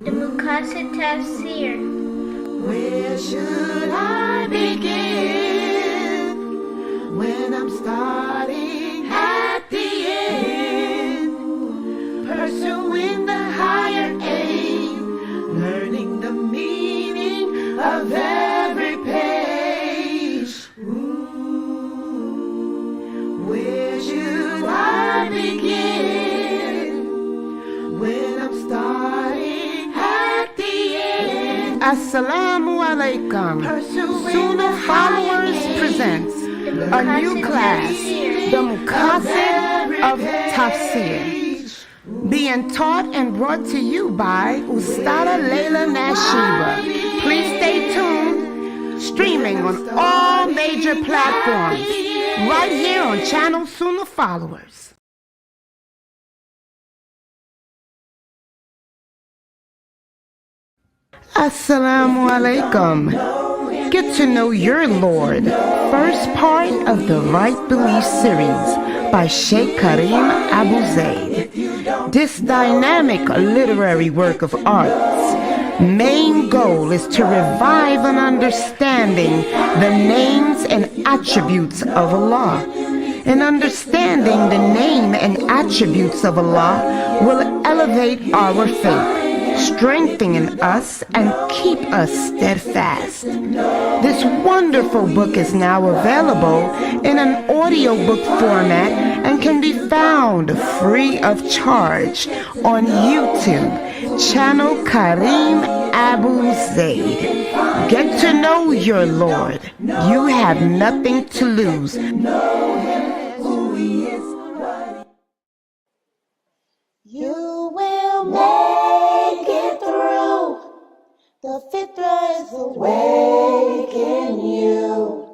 The Mukasa Tafsir. Where should I begin when I'm starting at the end? Pursuing the higher aim, learning the meaning of every page. Where should I begin when I'm starting? Assalamu alaikum. Sunnahfollowers presents a new class, the Muqasid of Tafsir, being taught and brought to you by Ustada Layla Nashiba. Please stay tuned, streaming on all major platforms, right here on channel Sunnahfollowers. Assalamu alaikum. Get to know your Lord. First part of the Right Belief series by Sheikh Karim Abu Zaid. This dynamic literary work of art's main goal is to revive an understanding the names and attributes of Allah. And understanding the name and attributes of Allah will elevate our faith, strengthening us and keep us steadfast. This wonderful book is now available in an audiobook format and can be found free of charge on YouTube, channel Karim Abu Zaid. Get to know your Lord. You have nothing to lose. Know him who he is. You will make it through. The fitra is awake in you.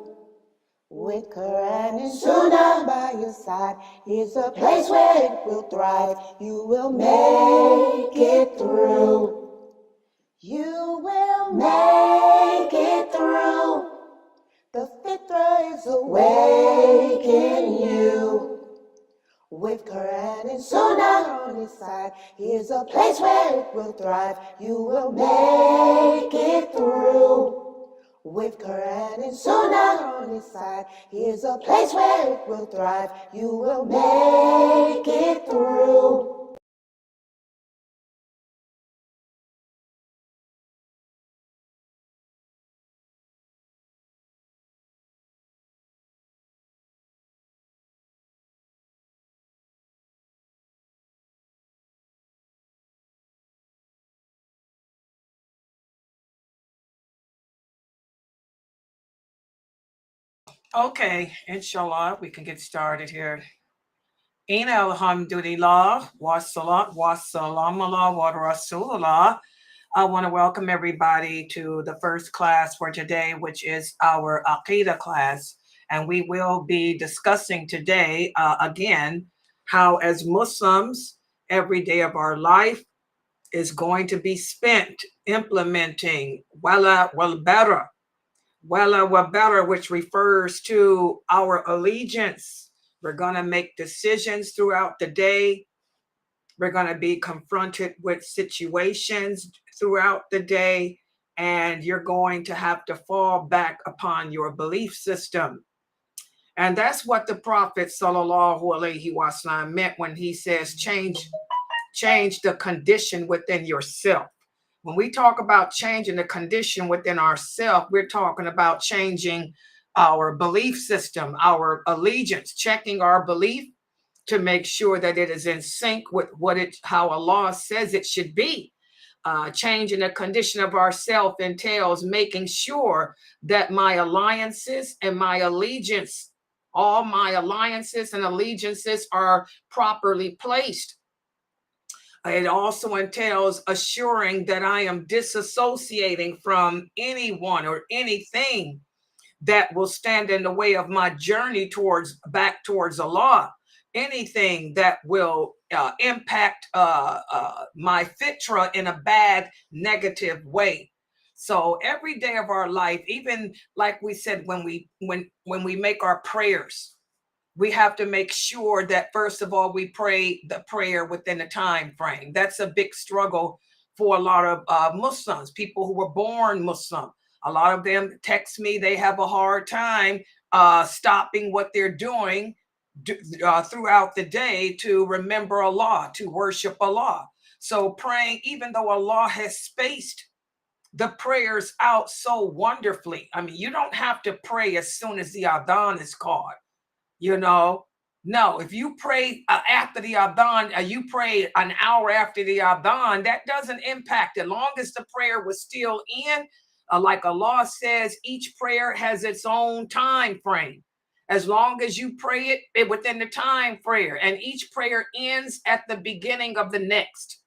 With Quran and Sunnah by your side, here's a place where it will thrive. You will make it through. You will make it through. The fitra is awake in you. With Quran and Sunnah on his side, here's a place where it will thrive. You will make it through. With Quran and Sunnah on his side, here's a place where it will thrive. You will make it through. Okay, inshallah, we can get started here. Ina alhamdulillah, wa salam wa rasulullah. I want to welcome everybody to the first class for today, which is our Aqidah class. And we will be discussing today, again, how as Muslims, every day of our life is going to be spent implementing wala wal bara, wala wa bara, which refers to our allegiance. We're going to make decisions throughout the day. We're going to be confronted with situations throughout the day, and you're going to have to fall back upon your belief system. And that's what the Prophet sallallahu alaihi wasallam meant when he says change the condition within yourself. When we talk about changing the condition within ourselves, we're talking about changing our belief system, our allegiance, checking our belief to make sure that it is in sync with how Allah says it should be. Changing the condition of ourself entails making sure that my alliances and my allegiance, all my alliances and allegiances are properly placed. It also entails assuring that I am disassociating from anyone or anything that will stand in the way of my journey back towards Allah. Anything that will impact my fitra in a bad, negative way. So every day of our life, even like we said, when we make our prayers, we have to make sure that first of all we pray the prayer within a time frame. That's a big struggle for a lot of Muslims, people who were born Muslim. A lot of them text me, they have a hard time stopping what they're doing throughout the day to remember Allah, to worship Allah. So praying, even though Allah has spaced the prayers out so wonderfully. I mean, you don't have to pray as soon as the adhan is called, you know. No, if you pray after the adhan, you pray an hour after the adhan, that doesn't impact it. As long as the prayer was still in, like Allah says, each prayer has its own time frame. As long as you pray it within the time prayer, and each prayer ends at the beginning of the next.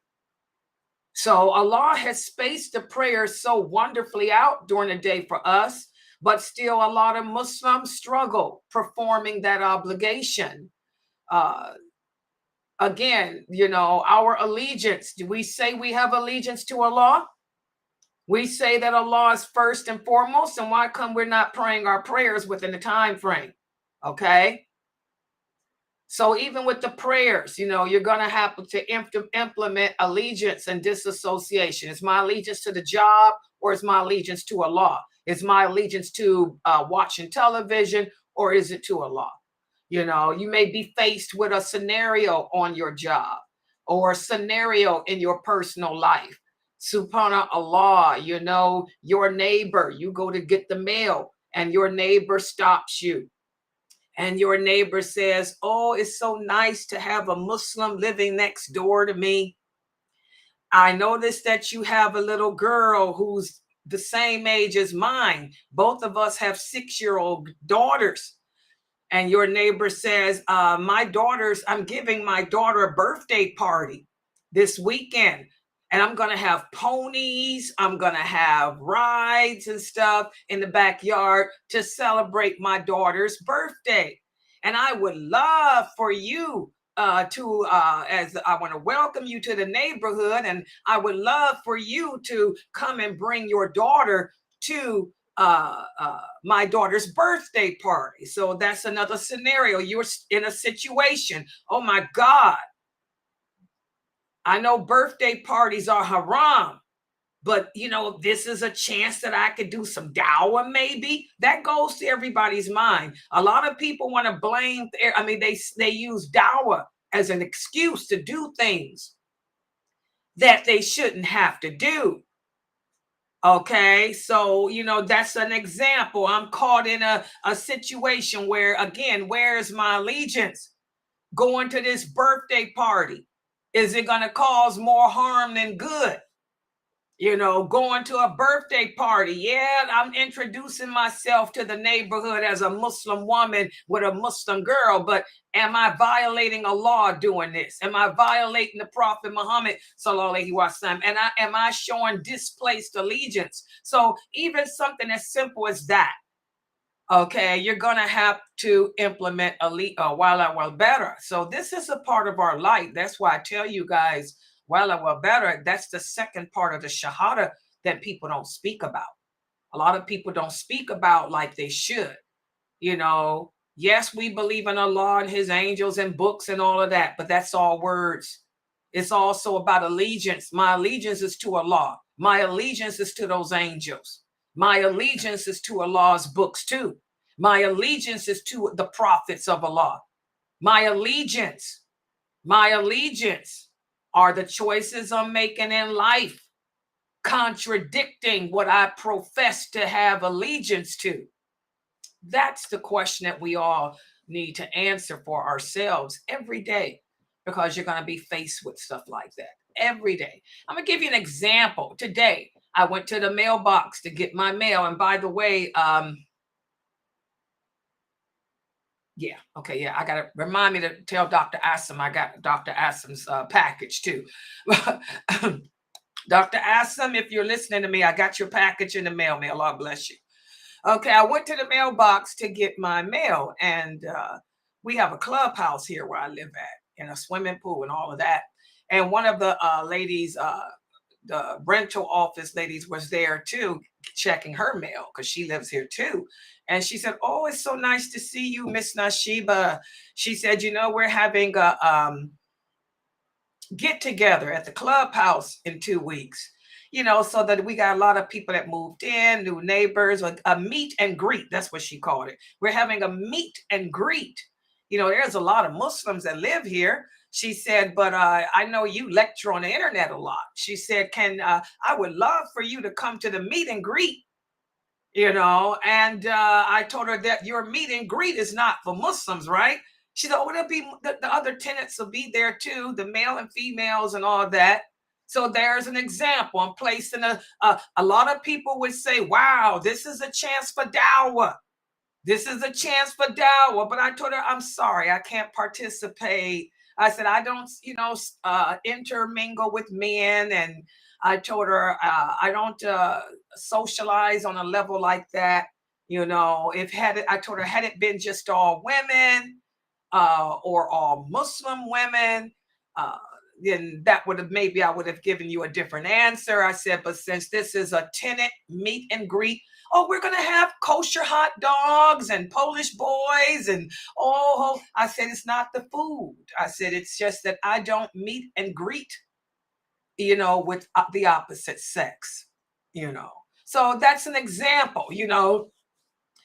So Allah has spaced the prayers so wonderfully out during the day for us, but still a lot of Muslims struggle performing that obligation. Again, you know, our allegiance, do we say we have allegiance to Allah? We say that Allah is first and foremost, and why come we're not praying our prayers within the time frame? Okay. So even with the prayers, you know, you're going to have to implement allegiance and disassociation. Is my allegiance to the job, or is my allegiance to Allah? Is my allegiance to watching television, or is it to Allah? You know, you may be faced with a scenario on your job or a scenario in your personal life. SubhanAllah, you know, your neighbor, you go to get the mail and your neighbor stops you. And your neighbor says, oh, it's so nice to have a Muslim living next door to me. I noticed that you have a little girl who's the same age as mine. Both of us have 6-year-old daughters. And your neighbor says, I'm giving my daughter a birthday party this weekend. And I'm going to have ponies. I'm going to have rides and stuff in the backyard to celebrate my daughter's birthday. And I would love for you as I want to welcome you to the neighborhood. And I would love for you to come and bring your daughter to my daughter's birthday party. So that's another scenario. You're in a situation. Oh my God. I know birthday parties are haram, but you know, this is a chance that I could do some dawah maybe. That goes to everybody's mind. A lot of people want to blame, I mean, they use dawah as an excuse to do things that they shouldn't have to do. Okay, so, you know, that's an example. I'm caught in a situation where, again, where's my allegiance? Going to this birthday party, is it going to cause more harm than good? You know, going to a birthday party. Yeah, I'm introducing myself to the neighborhood as a Muslim woman with a Muslim girl, but am I violating a law doing this? Am I violating the Prophet Muhammad sallallahu alaihi wasallam? And am I showing displaced allegiance? So even something as simple as that, okay, you're going to have to implement wala wal bara. So this is a part of our life. That's why I tell you guys, wala wal bara, that's the second part of the shahada that people don't speak about. A lot of people don't speak about like they should. You know, yes, we believe in Allah and his angels and books and all of that, but that's all words. It's also about allegiance. My allegiance is to Allah. My allegiance is to those angels. My allegiance is to Allah's books too. My allegiance is to the prophets of Allah. My allegiance are the choices I'm making in life, contradicting what I profess to have allegiance to. That's the question that we all need to answer for ourselves every day, because you're going to be faced with stuff like that every day. I'm going to give you an example. Today, I went to the mailbox to get my mail. And by the way, I got to remind me to tell Dr. Assam I got Dr. Assam's package too. Dr. Assam, if you're listening to me, I got your package in the mail. May Allah bless you. Okay, I went to the mailbox to get my mail, and we have a clubhouse here where I live at, and a swimming pool and all of that. And one of the ladies, the rental office ladies, was there too, checking her mail because she lives here too. And she said, "Oh, it's so nice to see you, Miss Nashiba." She said, "You know, we're having get together at the clubhouse in 2 weeks, so that we got a lot of people that moved in, new neighbors, a meet and greet. That's what she called it. We're having a meet and greet. There's a lot of Muslims that live here. She said, but I know you lecture on the internet a lot. She said, I would love for you to come to the meet and greet, and I told her that your meet and greet is not for Muslims, right? She said, oh, it'll be the other tenants will be there too, the male and females and all that. So there's an example. I'm placing a lot of people would say, wow, this is a chance for dawah. This is a chance for dawah. But I told her, I'm sorry, I can't participate. I said, I don't, intermingle with men. And I told her, I don't socialize on a level like that. I told her, had it been just all women or all Muslim women, then maybe I would have given you a different answer. I said, but since this is a tenant meet and greet, oh, we're going to have kosher hot dogs and Polish boys. And I said, it's not the food. I said, it's just that I don't meet and greet, with the opposite sex, So that's an example, you're going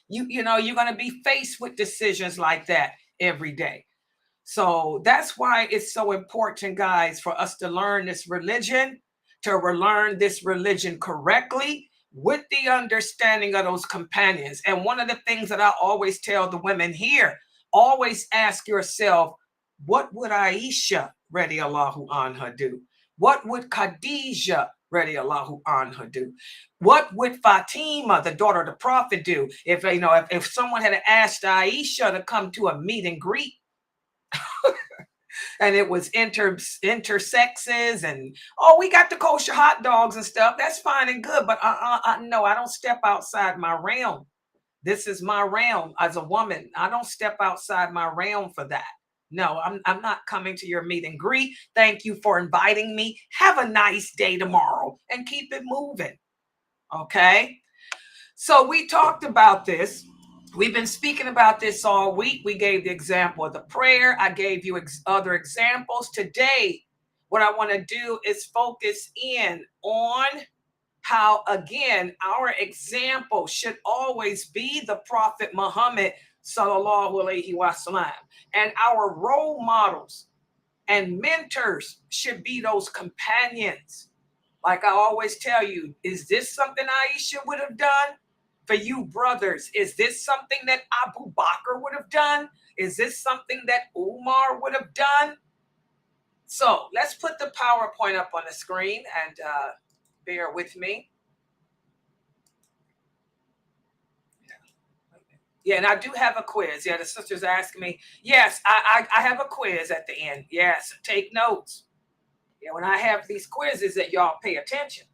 to be faced with decisions like that every day. So that's why it's so important, guys, for us to learn this religion, to learn this religion correctly with the understanding of those companions. And one of the things that I always tell the women here, always ask yourself, what would Aisha radiallahu anha do? What would Khadijah radiallahu anha do? What would Fatima, the daughter of the Prophet, do? If someone had asked Aisha to come to a meet and greet, and it was intersexes and we got the kosher hot dogs and stuff, that's fine and good, but no, I don't step outside my realm. This is my realm as a woman. I don't step outside my realm for that. No, I'm not coming to your meet and greet. Thank you for inviting me. Have a nice day tomorrow and keep it moving. Okay, so we talked about this. We've been speaking about this all week. We gave the example of the prayer. I gave you other examples. Today, what I want to do is focus in on how, again, our example should always be the Prophet Muhammad, sallallahu alaihi wasallam, and our role models and mentors should be those companions. Like I always tell you, is this something Aisha would have done? For you brothers, is this something that Abu Bakr would have done? Is this something that Umar would have done? So let's put the PowerPoint up on the screen and bear with me. Yeah, and I do have a quiz. Yeah, the sister's asking me. Yes, I have a quiz at the end. Yes, take notes. Yeah, when I have these quizzes that y'all pay attention.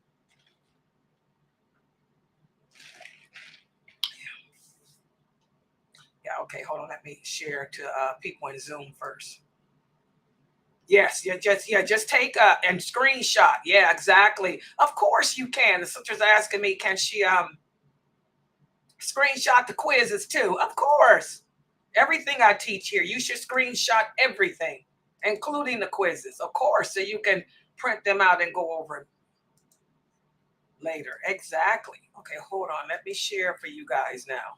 Yeah, okay, hold on. Let me share to people in Zoom first. Yes, just take and screenshot. Yeah, exactly. Of course you can. The sister's asking me, can she screenshot the quizzes too? Of course. Everything I teach here, you should screenshot everything, including the quizzes, of course, so you can print them out and go over it later. Exactly. Okay, hold on. Let me share for you guys now.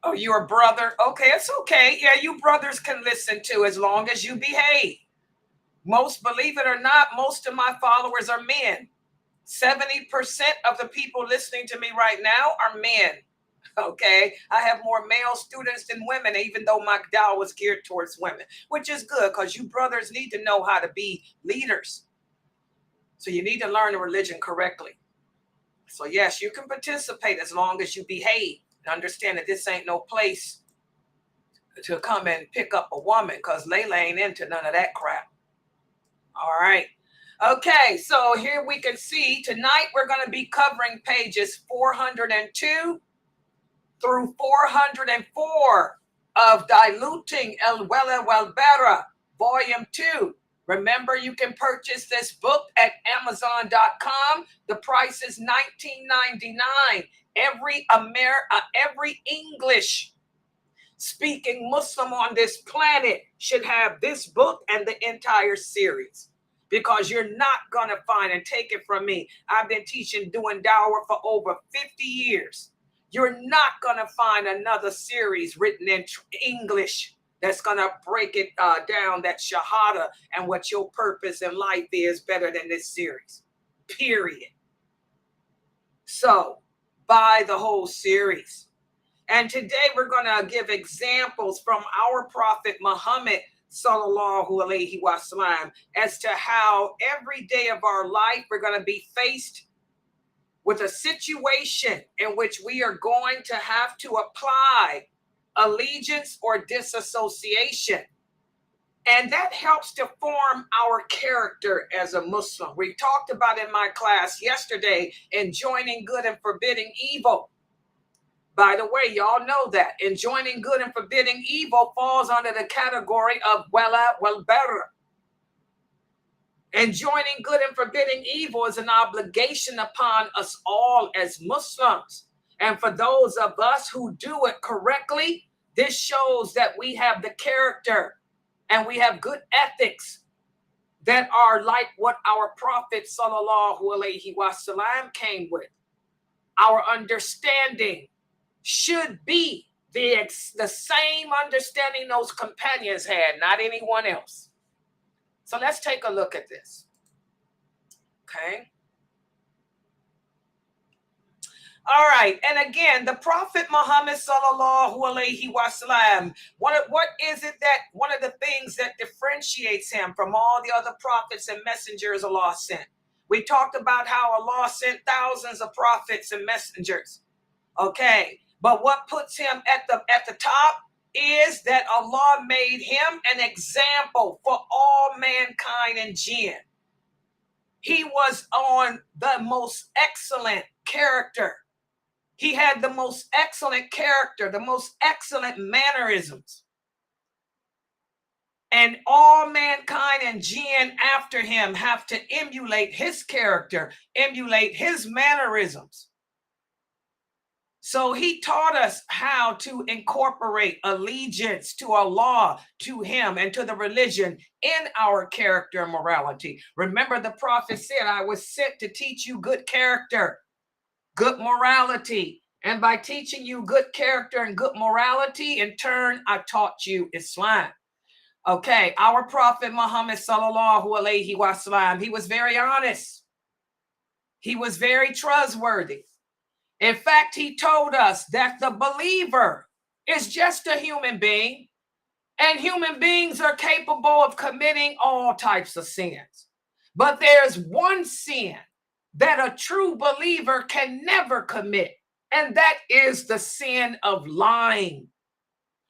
Oh, you're a brother? Okay, it's okay. Yeah, you brothers can listen to as long as you behave. Believe it or not, most of my followers are men. 70% of the people listening to me right now are men. Okay, I have more male students than women, even though my dawah was geared towards women, which is good because you brothers need to know how to be leaders. So you need to learn the religion correctly. So yes, you can participate as long as you behave and understand that this ain't no place to come and pick up a woman, because Layla ain't into none of that crap. All right. Okay, so here we can see tonight we're going to be covering pages 402 through 404 of Diluting El Wela Wal Bara, Volume 2. Remember, you can purchase this book at Amazon.com. The price is $19.99. Every English speaking Muslim on this planet should have this book and the entire series, because you're not going to find, and take it from me, I've been teaching, doing dawah for over 50 years. You're not going to find another series written in English that's going to break it down, that shahada and what your purpose in life is, better than this series, period. So buy the whole series. And today we're going to give examples from our Prophet Muhammad sallallahu alaihi wasallam as to how every day of our life we're going to be faced with a situation in which we are going to have to apply allegiance or disassociation. And that helps to form our character as a Muslim. We talked about in my class yesterday, enjoining good and forbidding evil. By the way, y'all know that enjoining good and forbidding evil falls under the category of wala wal bara. Enjoining good and forbidding evil is an obligation upon us all as Muslims. And for those of us who do it correctly, this shows that we have the character and we have good ethics that are like what our Prophet sallallahu alaihi wasallam came with. Our understanding should be the same understanding those companions had, not anyone else. So let's take a look at this. Okay. All right. And again, the Prophet Muhammad sallallahu alaihi wasallam, what is it that one of the things that differentiates him from all the other prophets and messengers Allah sent? We talked about how Allah sent thousands of prophets and messengers. Okay. But what puts him at the top is that Allah made him an example for all mankind and jinn. He was on the most excellent character. He had the most excellent character, the most excellent mannerisms. And all mankind and jinn after him have to emulate his character, emulate his mannerisms. So he taught us how to incorporate allegiance to Allah, to him, and to the religion in our character and morality. Remember, the Prophet said, I was sent to teach you good character, good morality. And by teaching you good character and good morality, in turn, I taught you Islam. Okay, our Prophet Muhammad sallallahu alaihi wasallam, he was very honest. He was very trustworthy. In fact, he told us that the believer is just a human being, and human beings are capable of committing all types of sins. But there's one sin that a true believer can never commit, and that is the sin of lying.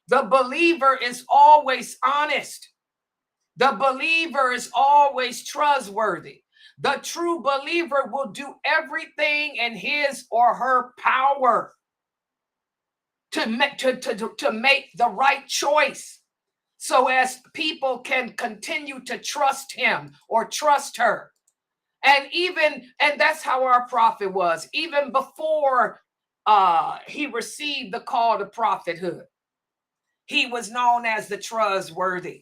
The believer is always honest. The believer is always trustworthy. The true believer will do everything in his or her power to make the right choice, so as people can continue to trust him or trust her. And that's how our prophet was, even before he received the call to prophethood. He was known as the trustworthy.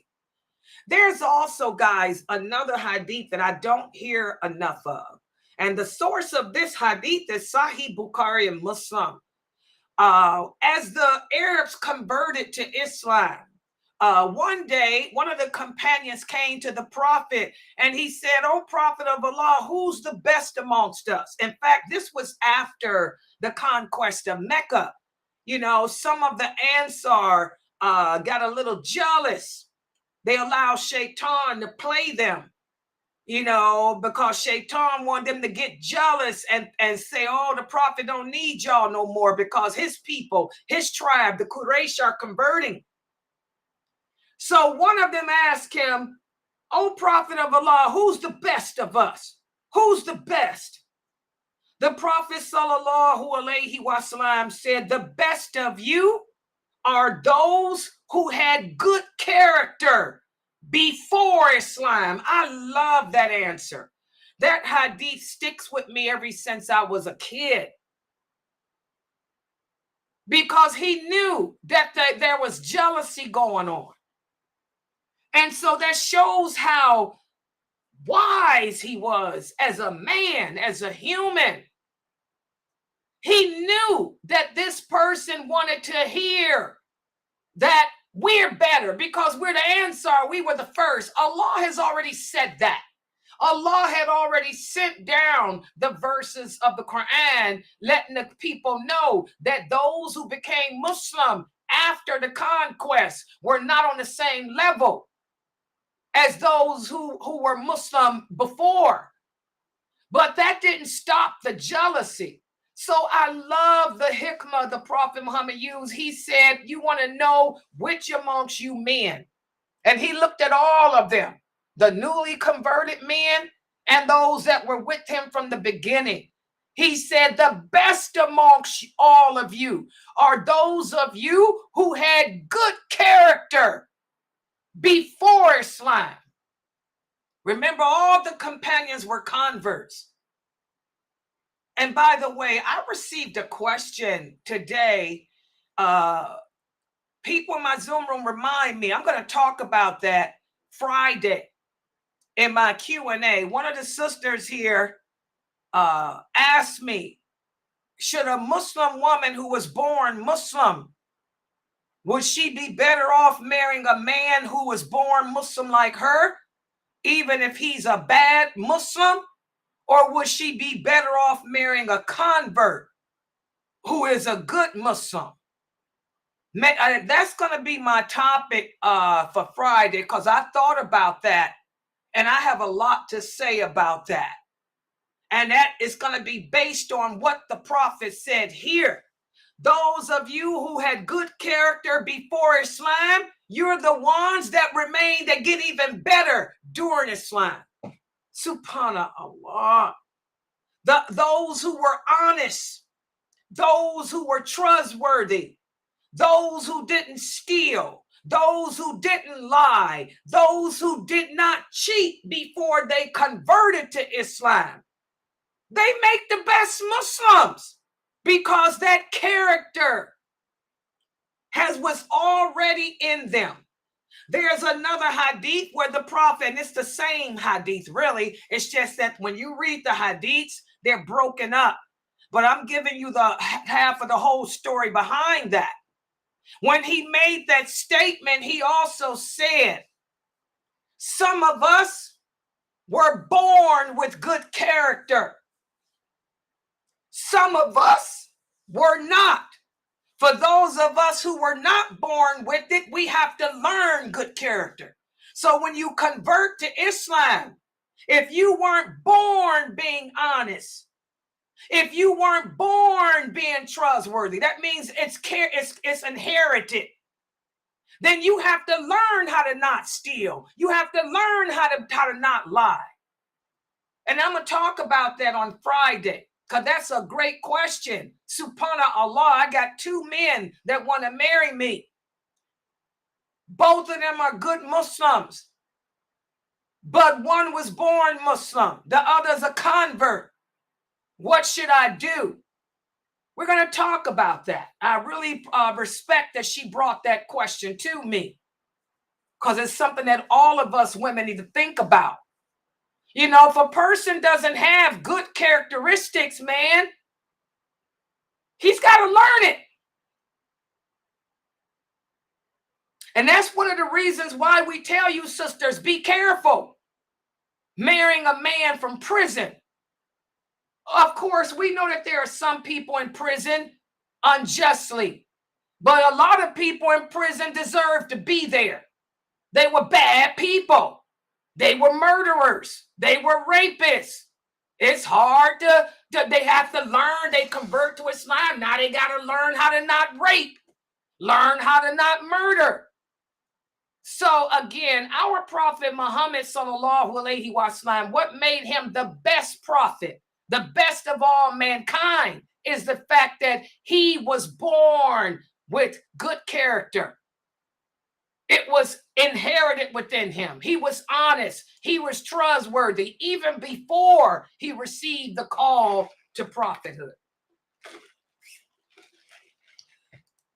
There's also, guys, another hadith that I don't hear enough of. And the source of this hadith is Sahih Bukhari and Muslim. As the Arabs converted to Islam, one day, one of the companions came to the Prophet and he said, "Oh, Prophet of Allah, who's the best amongst us?" In fact, this was after the conquest of Mecca. You know, some of the Ansar got a little jealous. They allowed Shaitan to play them, you know, because Shaitan wanted them to get jealous and say, "Oh, the Prophet don't need y'all no more because his people, his tribe, the Quraysh, are converting." So one of them asked him, "Oh, Prophet of Allah, who's the best of us? Who's the best?" The Prophet sallallahu alaihi wasallam said, "The best of you are those who had good character before Islam." I love that answer. That hadith sticks with me ever since I was a kid. because he knew that there was jealousy going on. And so that shows how wise he was as a man, as a human. He knew that this person wanted to hear that we're better because we're the Ansar, we were the first. Allah has already said that. Allah had already sent down the verses of the Quran, letting the people know that those who became Muslim after the conquest were not on the same level as those who were Muslim before. But that didn't stop the jealousy. So I love the hikmah the Prophet Muhammad used. He said, you want to know which amongst you men? And he looked at all of them, the newly converted men and those that were with him from the beginning. He said, the best amongst all of you are those of you who had good character before Islam. Remember, all the companions were converts. And by the way, I received a question today. People in my Zoom room remind me, I'm going to talk about that Friday in my Q&A. One of the sisters here asked me, should a Muslim woman who was born Muslim, would she be better off marrying a man who was born Muslim like her, even if he's a bad Muslim? Or would she be better off marrying a convert who is a good Muslim? That's going to be my topic for Friday, because I thought about that and I have a lot to say about that. And that is going to be based on what the Prophet said here. Those of you who had good character before Islam, you're the ones that remain, that get even better during Islam. Subhanallah. Those who were honest, those who were trustworthy, those who didn't steal, those who didn't lie, those who did not cheat before they converted to Islam. They make the best Muslims because that character was already in them. There's another hadith where the Prophet, and it's the same hadith really, it's just that when you read the hadiths, they're broken up. But I'm giving you the half of the whole story behind that. When he made that statement, he also said, some of us were born with good character. Some of us were not. For those of us who were not born with it, we have to learn good character. So when you convert to Islam, if you weren't born being honest, if you weren't born being trustworthy, that means it's inherited. Then you have to learn how to not steal. You have to learn how to not lie. And I'm going to talk about that on Friday, because that's a great question. Subhanallah, I got two men that want to marry me. Both of them are good Muslims, but one was born Muslim, the other's a convert. What should I do? We're going to talk about that. I really respect that she brought that question to me, because it's something that all of us women need to think about. You know, if a person doesn't have good characteristics, man, he's got to learn it. And that's one of the reasons why we tell you, sisters, be careful marrying a man from prison. Of course, we know that there are some people in prison unjustly, but a lot of people in prison deserve to be there. They were bad people. They were murderers. They were rapists. It's hard they have to learn. They convert to Islam. Now they got to learn how to not rape, learn how to not murder. So again, our Prophet Muhammad sallallahu alaihi wasallam, what made him the best prophet, the best of all mankind, is the fact that he was born with good character. It was inherited within him. He was honest. He was trustworthy even before he received the call to prophethood.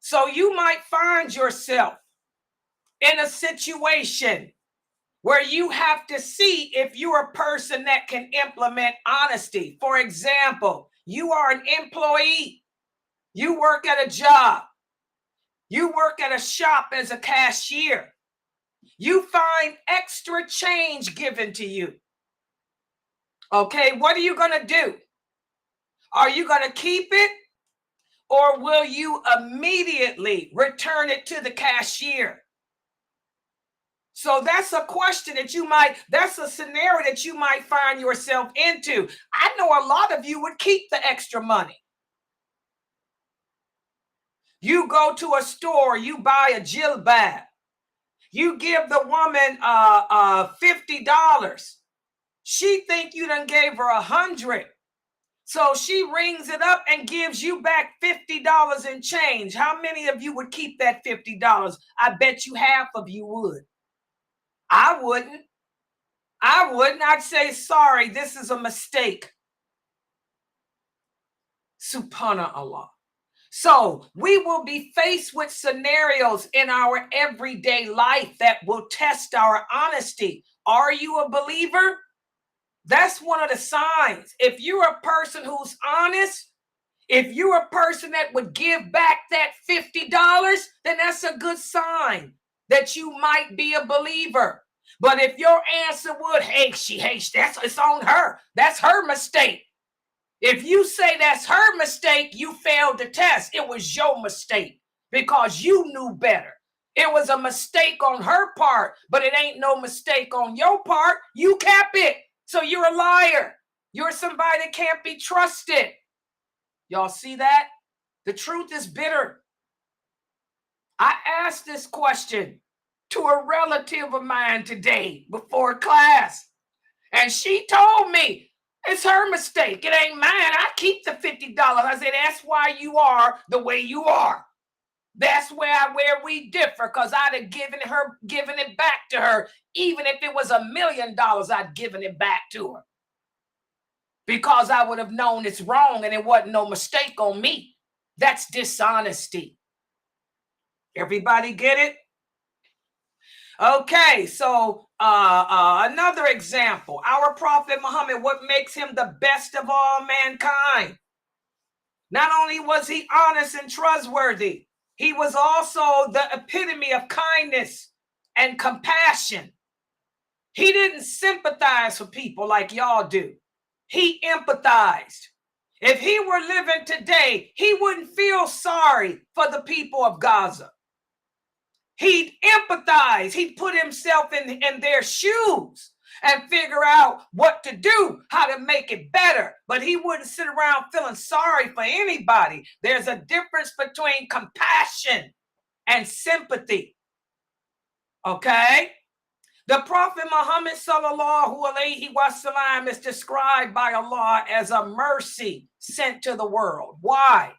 So you might find yourself in a situation where you have to see if you're a person that can implement honesty. For example, you are an employee. You work at a job. You work at a shop as a cashier. You find extra change given to you. Okay, what are you going to do? Are you going to keep it, or will you immediately return it to the cashier? So that's a question that's a scenario that you might find yourself into. I know a lot of you would keep the extra money. You go to a store, you buy a jilbab. You give the woman $50. She think you done gave her 100. So she rings it up and gives you back $50 in change. How many of you would keep that $50? I bet you half of you would. I wouldn't. I'd say, sorry, this is a mistake. Subhanallah. So we will be faced with scenarios in our everyday life that will test our honesty. Are you a believer? That's one of the signs. If you're a person who's honest, if you're a person that would give back that $50, then that's a good sign that you might be a believer. But if your answer would, it's on her. That's her mistake. If you say that's her mistake, you failed the test. It was your mistake because you knew better. It was a mistake on her part, but it ain't no mistake on your part. You kept it. So you're a liar. You're somebody that can't be trusted. Y'all see that? The truth is bitter. I asked this question to a relative of mine today before class, and she told me it's her mistake. It ain't mine. I keep the $50. I said, that's why you are the way you are. That's where we differ, because I'd have given it back to her. Even if it was $1 million, I'd given it back to her. Because I would have known it's wrong and it wasn't no mistake on me. That's dishonesty. Everybody get it? Okay, so another example. Our Prophet Muhammad, what makes him the best of all mankind? Not only was he honest and trustworthy, he was also the epitome of kindness and compassion. He didn't sympathize for people like y'all do. He empathized. If he were living today, he wouldn't feel sorry for the people of Gaza. He'd empathize. He'd put himself in their shoes and figure out what to do, how to make it better. But he wouldn't sit around feeling sorry for anybody. There's a difference between compassion and sympathy. Okay? The Prophet Muhammad sallallahu alaihi wasallam is described by Allah as a mercy sent to the world. Why?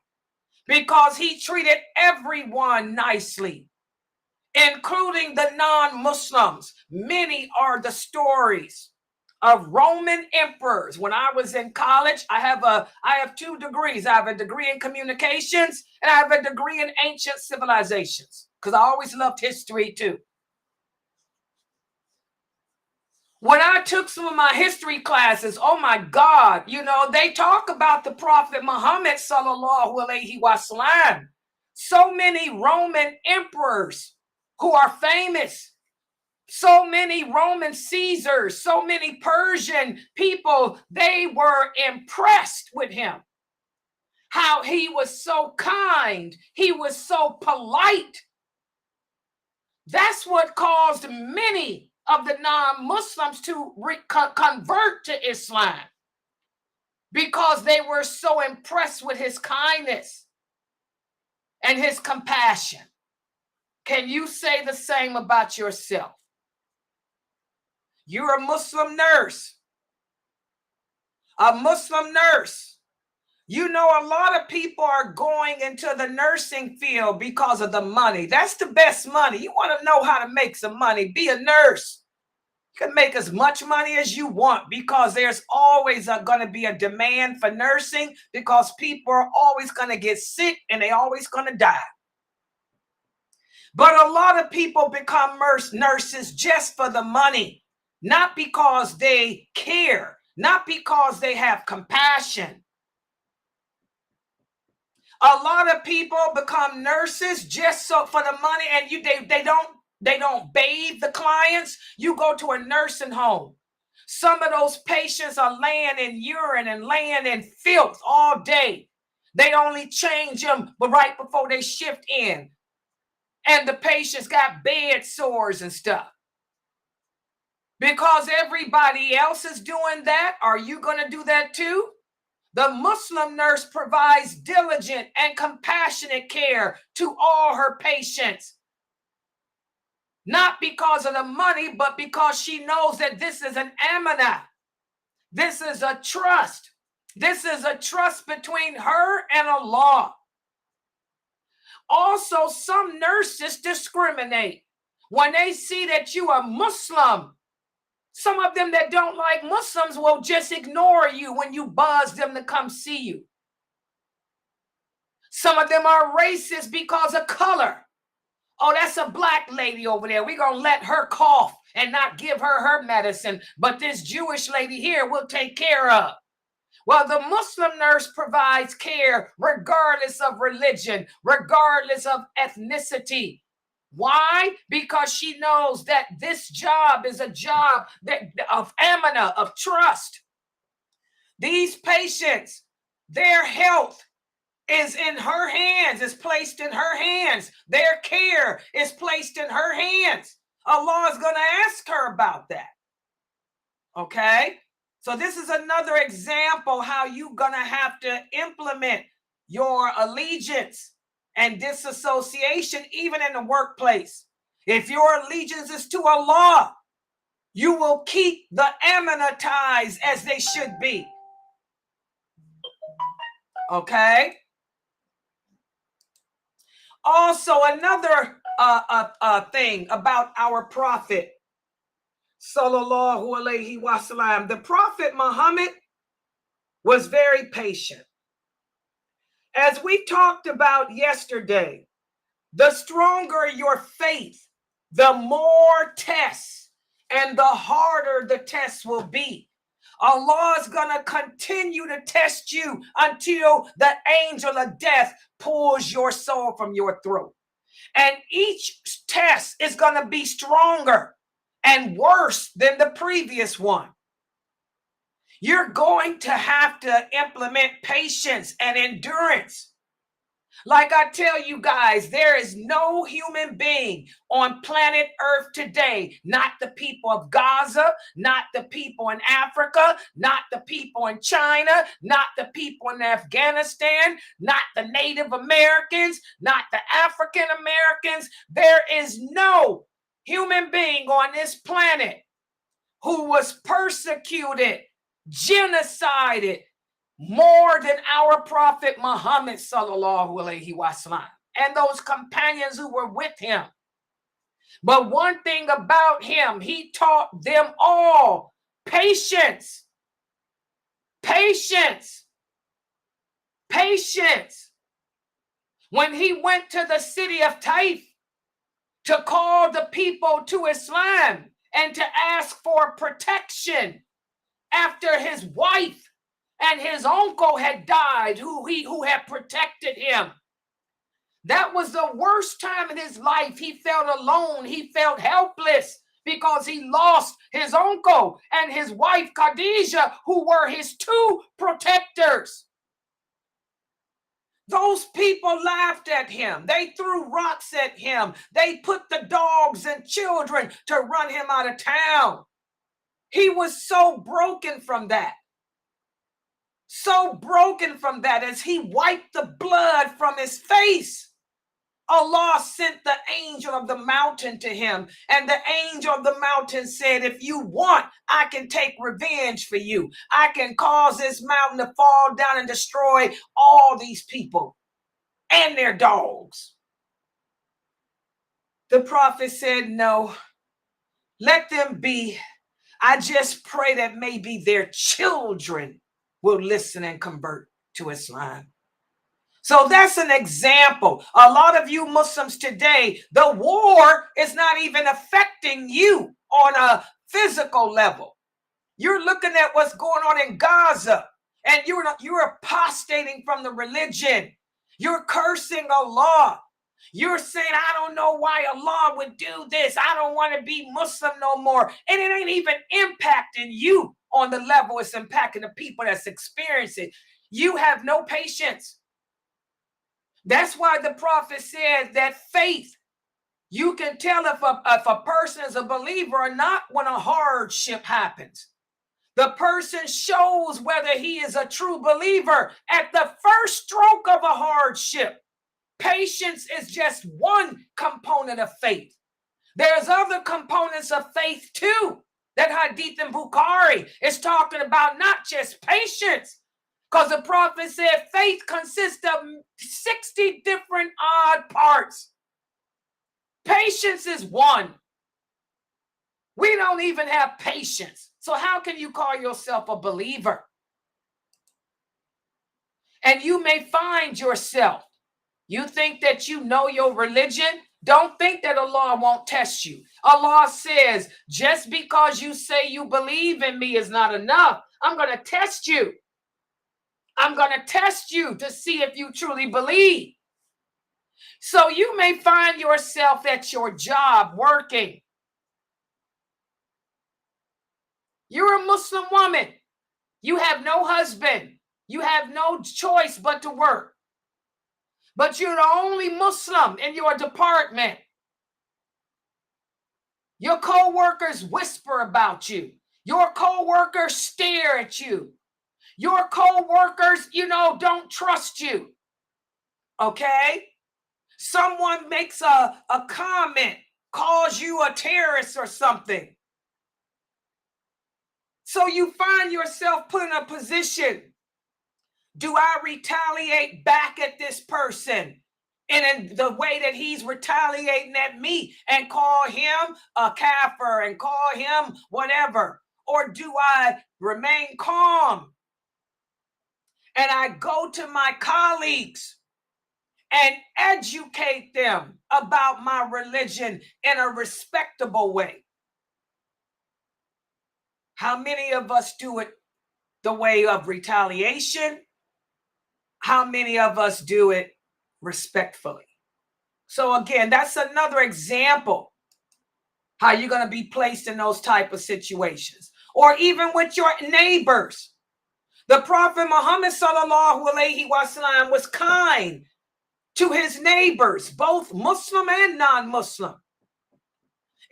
Because he treated everyone nicely, including the non-Muslims. Many are the stories of Roman emperors. When I was in college, I have 2 degrees. I have a degree in communications and I have a degree in ancient civilizations, because I always loved history too. When I took some of my history classes, oh my God, they talk about the Prophet Muhammad sallallahu alaihi wasallam. So many Roman emperors who are famous, so many Roman Caesars, so many Persian people, they were impressed with him. How he was so kind, he was so polite. That's what caused many of the non-Muslims to convert to Islam, because they were so impressed with his kindness and his compassion. Can you say the same about yourself? You're a Muslim nurse. A Muslim nurse. A lot of people are going into the nursing field because of the money. That's the best money. You want to know how to make some money, be a nurse. You can make as much money as you want, because there's always going to be a demand for nursing, because people are always going to get sick and they're always going to die. But a lot of people become nurses just for the money, not because they care, not because they have compassion. A lot of people become nurses just so for the money, and they don't bathe the clients. You go to a nursing home. Some of those patients are laying in urine and laying in filth all day. They only change them but right before they shift in. And the patients got bed sores and stuff. Because everybody else is doing that, are you going to do that too? The Muslim nurse provides diligent and compassionate care to all her patients. Not because of the money, but because she knows that this is an amanah. This is a trust. This is a trust between her and Allah. Also, some nurses discriminate. When they see that you are Muslim, some of them that don't like Muslims will just ignore you when you buzz them to come see you. Some of them are racist because of color. Oh, that's a black lady over there. We're going to let her cough and not give her medicine. But this Jewish lady here we'll take care of. Well, the Muslim nurse provides care regardless of religion, regardless of ethnicity. Why? Because she knows that this job is a job of amanah, of trust. These patients, their health is in her hands, is placed in her hands. Their care is placed in her hands. Allah is going to ask her about that. Okay? So this is another example how you're going to have to implement your allegiance and disassociation even in the workplace. If your allegiance is to Allah, you will keep the amanah ties as they should be. Okay? Also, another thing about our prophet, sallallahu alaihi wasallam, the prophet Muhammad was very patient. As we talked about yesterday, the stronger your faith, the more tests and the harder the tests will be. Allah is going to continue to test you until the angel of death pulls your soul from your throat. And each test is going to be stronger and worse than the previous one. You're going to have to implement patience and endurance. Like I tell you guys, there is no human being on planet Earth today, not the people of Gaza, not the people in Africa, not the people in China, not the people in Afghanistan, not the Native Americans, not the African Americans. There is no human being on this planet who was persecuted, genocided, more than our prophet Muhammad sallallahu alaihi wasallam and those companions who were with him. But one thing about him, he taught them all patience. Patience. Patience. When he went to the city of Taif to call the people to Islam and to ask for protection after his wife and his uncle had died, who had protected him. That was the worst time in his life. He felt alone. He felt helpless because he lost his uncle and his wife, Khadijah, who were his two protectors. Those people laughed at him. They threw rocks at him. They put the dogs and children to run him out of town. He was so broken from that. So broken from that, as he wiped the blood from his face, Allah sent the angel of the mountain to him. And the angel of the mountain said, if you want, I can take revenge for you. I can cause this mountain to fall down and destroy all these people and their dogs. The prophet said, no, let them be. I just pray that maybe their children will listen and convert to Islam. So that's an example. A lot of you Muslims today, the war is not even affecting you on a physical level. You're looking at what's going on in Gaza, and you're apostating from the religion. You're cursing Allah. You're saying, I don't know why Allah would do this. I don't want to be Muslim no more. And it ain't even impacting you on the level it's impacting the people that's experiencing it. You have no patience. That's why the prophet says that faith, you can tell if a person is a believer or not when a hardship happens. The person shows whether he is a true believer at the first stroke of a hardship. Patience is just one component of faith. There's other components of faith too. That hadith in Bukhari is talking about not just patience, because the prophet said faith consists of 60 different odd parts. Patience is one. We don't even have patience. So how can you call yourself a believer? And you may find yourself, you think that you know your religion. Don't think that Allah won't test you. Allah says, just because you say you believe in me is not enough. I'm going to test you. I'm going to test you to see if you truly believe. So you may find yourself at your job working. You're a Muslim woman. You have no husband. You have no choice but to work. But you're the only Muslim in your department. Your co-workers whisper about you. Your co-workers stare at you. Your co-workers, don't trust you. Okay? Someone makes a comment, calls you a terrorist or something. So you find yourself put in a position. Do I retaliate back at this person in the way that he's retaliating at me and call him a kafir and call him whatever? Or do I remain calm and I go to my colleagues and educate them about my religion in a respectable way? How many of us do it the way of retaliation? How many of us do it respectfully? So again, that's another example how you're going to be placed in those type of situations. Or even with your neighbors. The Prophet Muhammad ﷺ was kind to his neighbors, both Muslim and non-Muslim.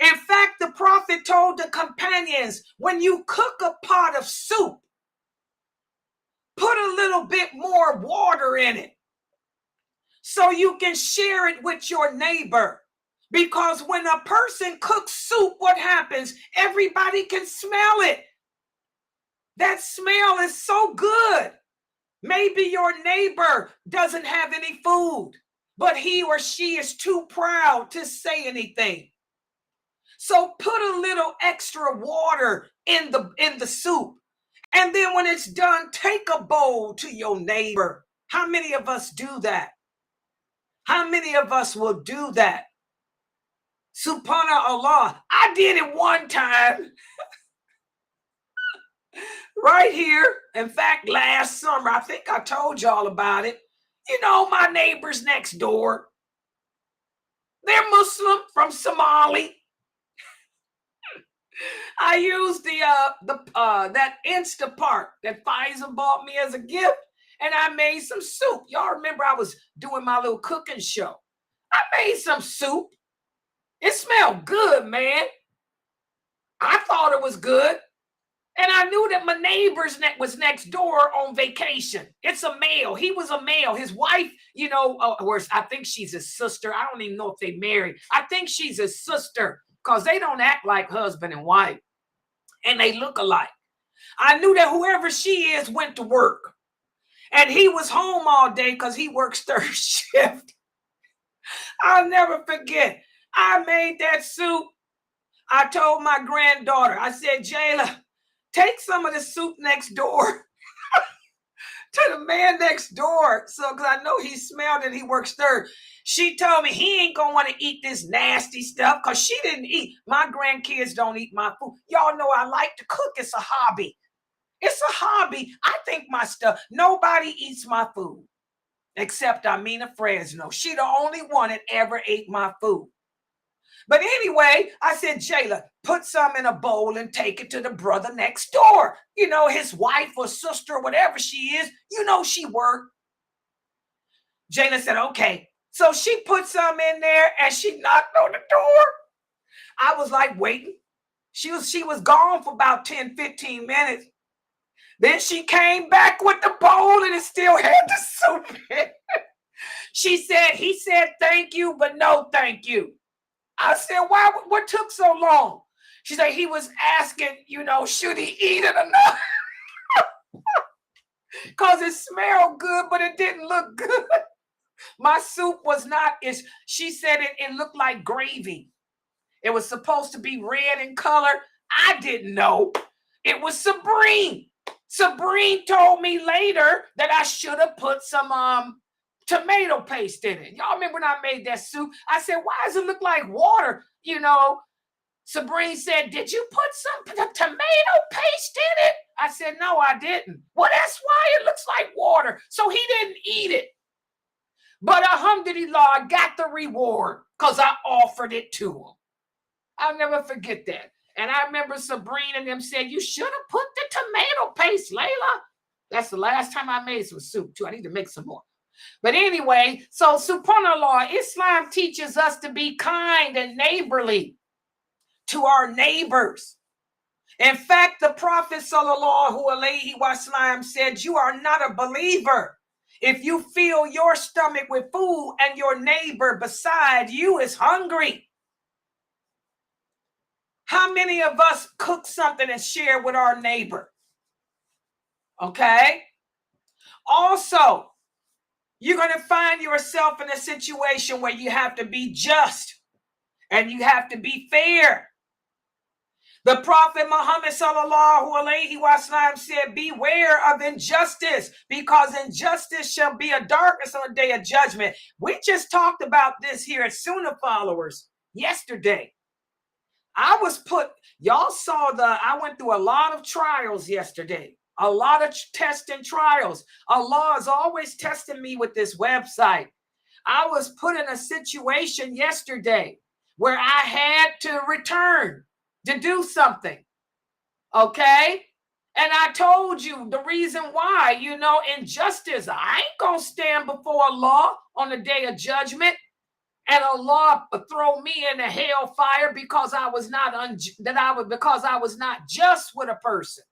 In fact, the Prophet told the companions, when you cook a pot of soup, put a little bit more water in it so you can share it with your neighbor. Because when a person cooks soup, what happens? Everybody can smell it. That smell is so good. Maybe your neighbor doesn't have any food, but he or she is too proud to say anything. So put a little extra water in the soup. And then when it's done, take a bowl to your neighbor. How many of us do that? How many of us will do that? Subhanallah. I did it one time. Right here. In fact, last summer, I think I told y'all about it. My neighbors next door. They're Muslim from Somali. I used that Instapart that Pfizer bought me as a gift, and I made some soup. Y'all remember I was doing my little cooking show. I made some soup. It smelled good, man. I thought it was good. And I knew that my neighbor's was next door on vacation. It's a male. He was a male. His wife, I think she's his sister. I don't even know if they married. I think she's his sister because they don't act like husband and wife. And they look alike. I knew that whoever she is went to work. And he was home all day because he works third shift. I'll never forget. I made that soup. I told my granddaughter, I said, Jayla, take some of the soup next door. to the man next door. So, because I know he smelled it, he works third. She told me he ain't gonna want to eat this nasty stuff because she didn't eat. My grandkids don't eat my food. Y'all know I like to cook. It's a hobby. It's a hobby. I think my stuff, nobody eats my food except Amina Fresno. She the only one that ever ate my food. But anyway, I said, Jayla, put some in a bowl and take it to the brother next door. You know, his wife or sister or whatever she is. You know she worked. Jayla said, okay. So she put some in there and she knocked on the door. I was like waiting. She was gone for about 10, 15 minutes. Then she came back with the bowl and it still had the soup in it. He said, thank you, but no thank you. I said, why? What took so long? She said, he was asking, you know, should he eat it or not? Because it smelled good, but it didn't look good. My soup was not, she said it looked like gravy. It was supposed to be red in color. I didn't know. It was Sabrine. Sabrine told me later that I should have put some tomato paste in it. Y'all remember when I made that soup? I said, why does it look like water? You know, Sabrine said, did you put some tomato paste in it? I said, no, I didn't. Well, that's why it looks like water. So he didn't eat it. But alhamdulillah, I got the reward because I offered it to him. I'll never forget that. And I remember Sabrina and them said, you should have put the tomato paste, Layla. That's the last time I made some soup, too. I need to make some more. But anyway, so subhanAllah, Islam teaches us to be kind and neighborly to our neighbors. In fact, the Prophet sallallahu alaihi wasallam said, you are not a believer if you fill your stomach with food and your neighbor beside you is hungry. How many of us cook something and share with our neighbor? Okay. Also, you're going to find yourself in a situation where you have to be just and you have to be fair. The Prophet Muhammad sallallahu alaihi wasallam said, beware of injustice, because injustice shall be a darkness on the day of judgment. We just talked about this here at Sunnahfollowers yesterday. Y'all saw I went through a lot of trials yesterday, a lot of tests and trials. Allah is always testing me with this website. I was put in a situation yesterday where I had to return to do something. Okay? And I told you the reason why, you know, injustice. I ain't gonna stand before Allah on the day of judgment and Allah throw me in the hellfire because I was not just with a person.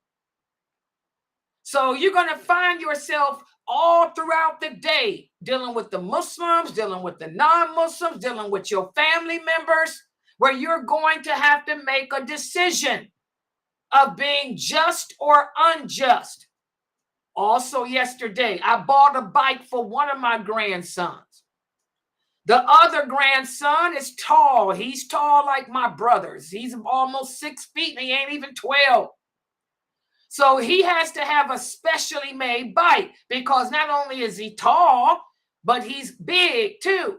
So you're gonna find yourself all throughout the day dealing with the Muslims, dealing with the non-Muslims, dealing with your family members, where you're going to have to make a decision of being just or unjust. Also yesterday, I bought a bike for one of my grandsons. The other grandson is tall. He's tall like my brothers. He's almost 6 feet and he ain't even 12. So he has to have a specially made bike because not only is he tall, but he's big too.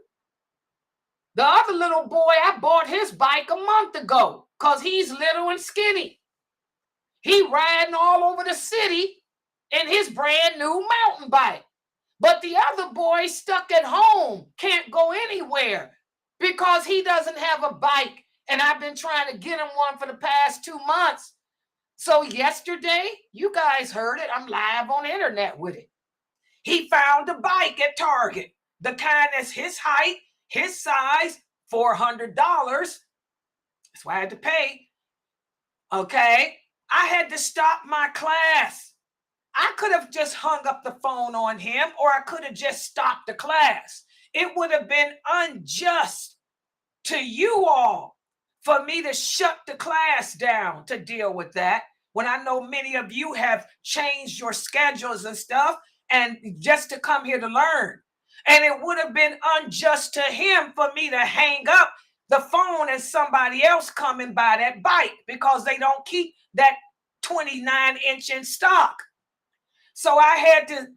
The other little boy, I bought his bike a month ago because he's little and skinny. He riding all over the city in his brand new mountain bike. But the other boy stuck at home, can't go anywhere because he doesn't have a bike. And I've been trying to get him one for the past 2 months. So yesterday, you guys heard it. I'm live on the internet with it. He found a bike at Target, the kind that's his height, his size, $400. That's why I had to pay. Okay. I had to stop my class. I could have just hung up the phone on him, or I could have just stopped the class. It would have been unjust to you all for me to shut the class down to deal with that, when I know many of you have changed your schedules and stuff and just to come here to learn. And it would have been unjust to him for me to hang up the phone and somebody else come and buy that bike because they don't keep that 29-inch in stock. So I had to,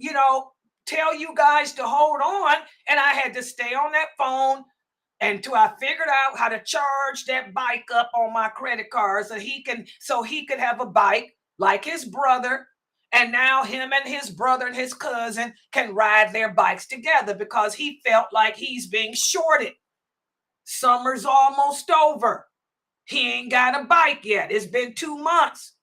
tell you guys to hold on, and I had to stay on that phone until I figured out how to charge that bike up on my credit card so he could have a bike like his brother. And now him and his brother and his cousin can ride their bikes together because he felt like he's being shorted. Summer's almost over. He ain't got a bike yet. It's been 2 months.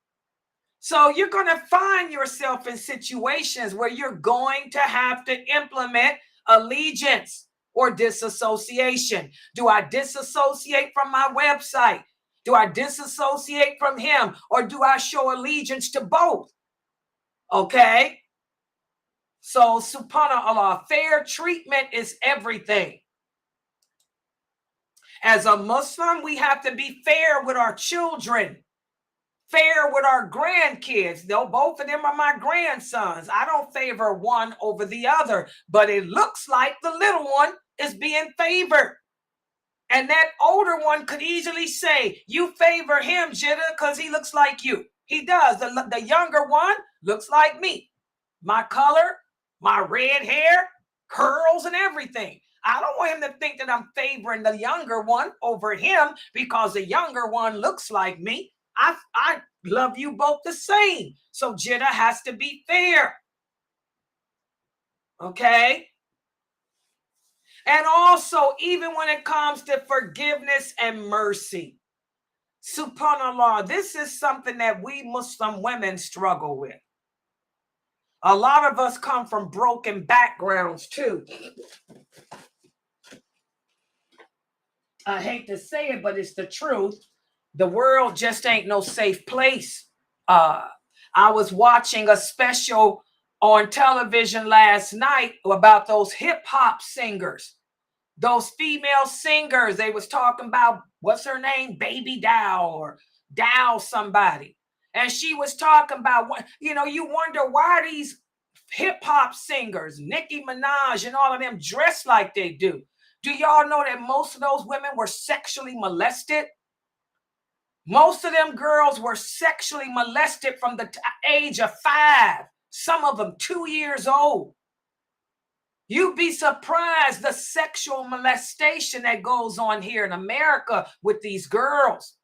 So you're going to find yourself in situations where you're going to have to implement allegiance or disassociation. Do I disassociate from my website? Do I disassociate from him? Or do I show allegiance to both? Okay? So, subhanAllah, fair treatment is everything. As a Muslim, we have to be fair with our children, fair with our grandkids. Though both of them are my grandsons. I don't favor one over the other, but it looks like the little one is being favored. And that older one could easily say, you favor him, Jidda, because he looks like you. He does. The younger one looks like me. My color, my red hair, curls, and everything. I don't want him to think that I'm favoring the younger one over him because the younger one looks like me. I love you both the same. So Jidda has to be fair. Okay? And also, even when it comes to forgiveness and mercy, subhanAllah, this is something that we Muslim women struggle with. A lot of us come from broken backgrounds too. I hate to say it, but it's the truth. The world just ain't no safe place. I was watching a special on television last night about those hip hop singers, those female singers. They was talking about, what's her name? Baby Dow or Dow somebody. And she was talking about, you wonder why these hip hop singers, Nicki Minaj and all of them dress like they do. Do y'all know that most of those women were sexually molested? Most of them girls were sexually molested from the age of 5, some of them 2 years old. You'd be surprised the sexual molestation that goes on here in America with these girls.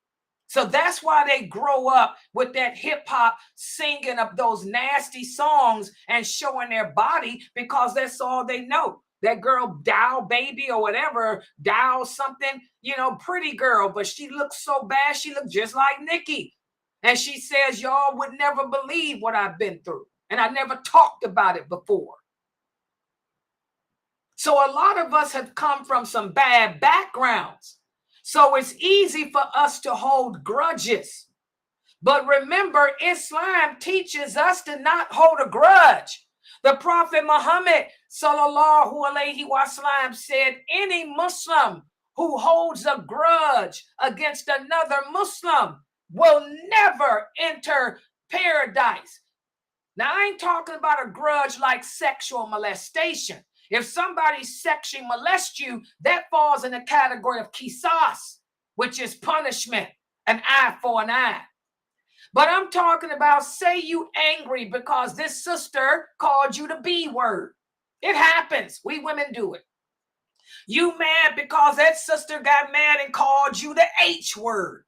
So that's why they grow up with that hip hop singing of those nasty songs and showing their body because that's all they know. That girl Dow Baby or whatever, Dow something, pretty girl, but she looks so bad. She looked just like Nicki. And she says, y'all would never believe what I've been through. And I never talked about it before. So a lot of us have come from some bad backgrounds. So it's easy for us to hold grudges. But remember, Islam teaches us to not hold a grudge. The Prophet Muhammad sallallahu alaihi wasallam said, any Muslim who holds a grudge against another Muslim will never enter paradise. Now, I ain't talking about a grudge like sexual molestation. If somebody sexually molests you, that falls in the category of qisas, which is punishment, an eye for an eye. But I'm talking about, say you angry because this sister called you the B word. It happens. We women do it. You mad because that sister got mad and called you the H word.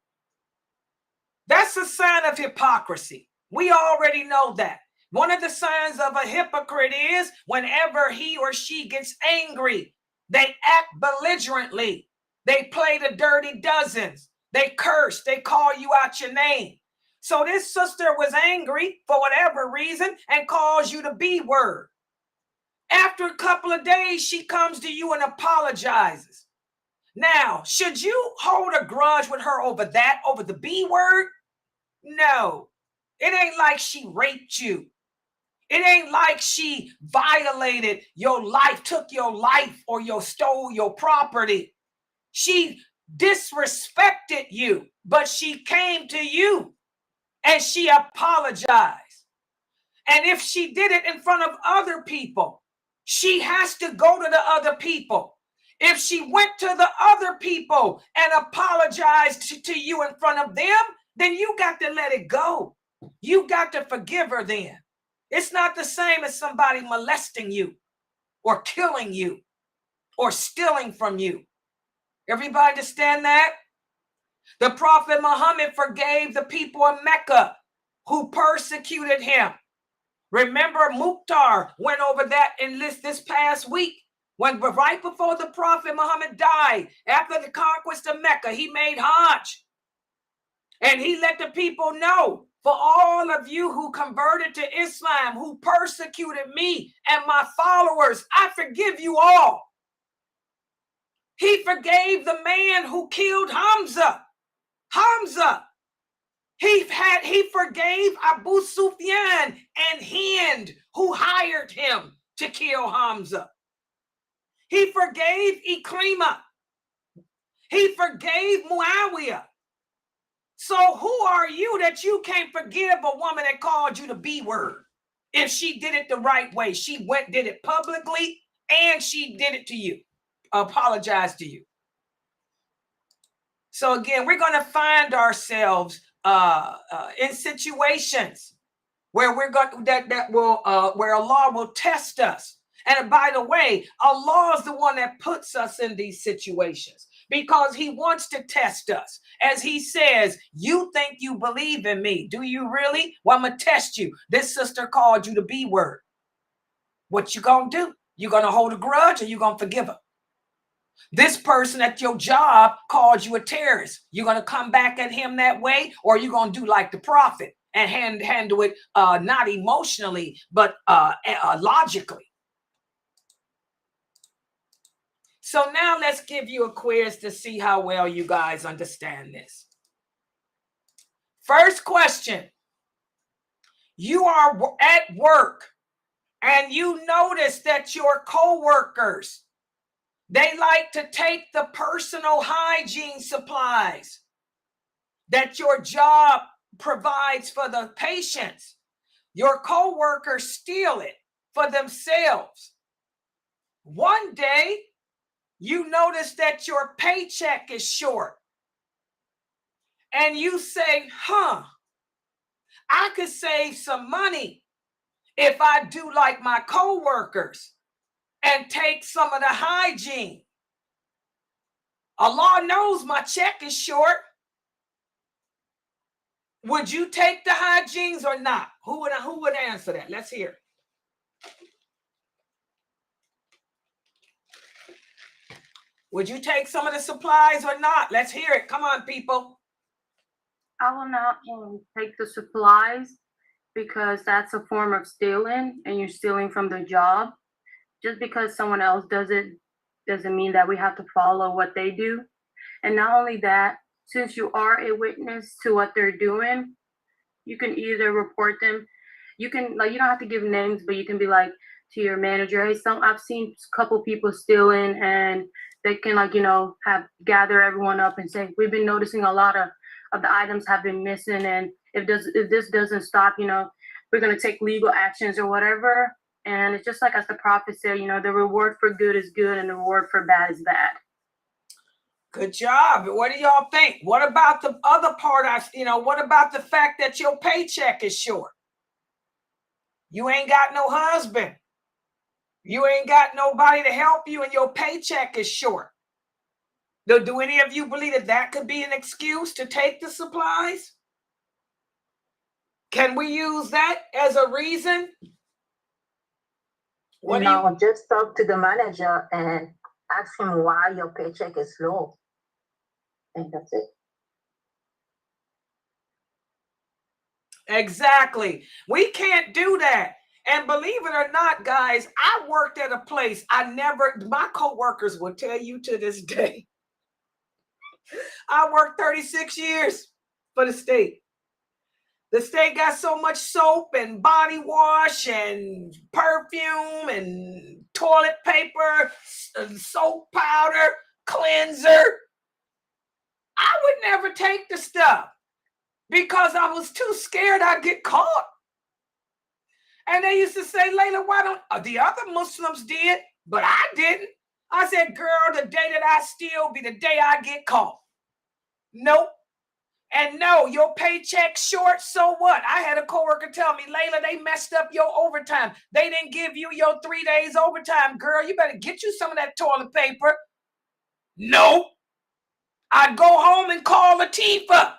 That's a sign of hypocrisy. We already know that. One of the signs of a hypocrite is whenever he or she gets angry, they act belligerently. They play the dirty dozens. They curse. They call you out your name. So this sister was angry for whatever reason and calls you the B word. After a couple of days, she comes to you and apologizes. Now, should you hold a grudge with her over that, over the B word? No. It ain't like she raped you. It ain't like she violated your life, took your life, or stole your property. She disrespected you, but she came to you and she apologized. And if she did it in front of other people, she has to go to the other people. If she went to the other people and apologized to you in front of them, then you got to let it go. You got to forgive her then. It's not the same as somebody molesting you or killing you or stealing from you. Everybody understand that? The Prophet Muhammad forgave the people of Mecca who persecuted him. Remember, Mukhtar went over that in this past week. When right before the Prophet Muhammad died, after the conquest of Mecca, he made Hajj. And he let the people know, for all of you who converted to Islam, who persecuted me and my followers, I forgive you all. He forgave the man who killed Hamza. He forgave Abu Sufyan and Hind, who hired him to kill Hamza. He forgave Ikrimah. He forgave Muawiyah. So who are you that you can't forgive a woman that called you the B word? If she did it the right way, she did it publicly, and she did it to you, apologized to you. So again, we're going to find ourselves in situations where we're going where Allah will test us. And by the way, Allah is the one that puts us in these situations because he wants to test us. As he says, you think you believe in me. Do you really? Well, I'm going to test you. This sister called you the B word. What you going to do? You going to hold a grudge or you going to forgive her? This person at your job called you a terrorist. You're going to come back at him that way, or you're going to do like the prophet and handle it not emotionally, but logically. So now let's give you a quiz to see how well you guys understand this. First question. You are at work and you notice that your coworkers, they like to take the personal hygiene supplies that your job provides for the patients. Your coworkers steal it for themselves. One day, you notice that your paycheck is short. And you say, I could save some money if I do like my coworkers and take some of the hygiene. Allah knows my check is short. Would you take the hygienes or not? Who would answer that? Let's hear. Would you take some of the supplies or not? Let's hear it. Come on, people. I will not take the supplies because that's a form of stealing and you're stealing from the job. Just because someone else does it doesn't mean that we have to follow what they do. And not only that, since you are a witness to what they're doing, you can either report them. You can, like, you don't have to give names, but you can be like to your manager, hey, I've seen a couple people stealing, and they can, like, have gather everyone up and say, we've been noticing a lot of the items have been missing, and if this doesn't stop, we're going to take legal actions or whatever. And it's just like as the prophet said, the reward for good is good and the reward for bad is bad. Good job. What do y'all think? What about the other part? What about the fact that your paycheck is short? You ain't got no husband. You ain't got nobody to help you and your paycheck is short. Do any of you believe that could be an excuse to take the supplies? Can we use that as a reason? Just talk to the manager and ask him why your paycheck is low. And that's it. Exactly. We can't do that. And believe it or not, guys, I worked at a place my coworkers will tell you to this day. I worked 36 years for the state. The state got so much soap and body wash and perfume and toilet paper, soap powder, cleanser. I would never take the stuff because I was too scared I'd get caught. And they used to say, Layla, why don't the other Muslims did, but I didn't. I said, girl, the day that I steal be the day I get caught. Nope. And no, your paycheck short, so what? I had a coworker tell me, Layla, they messed up your overtime. They didn't give you your 3 days overtime. Girl, you better get you some of that toilet paper. No. I'd go home and call Latifah.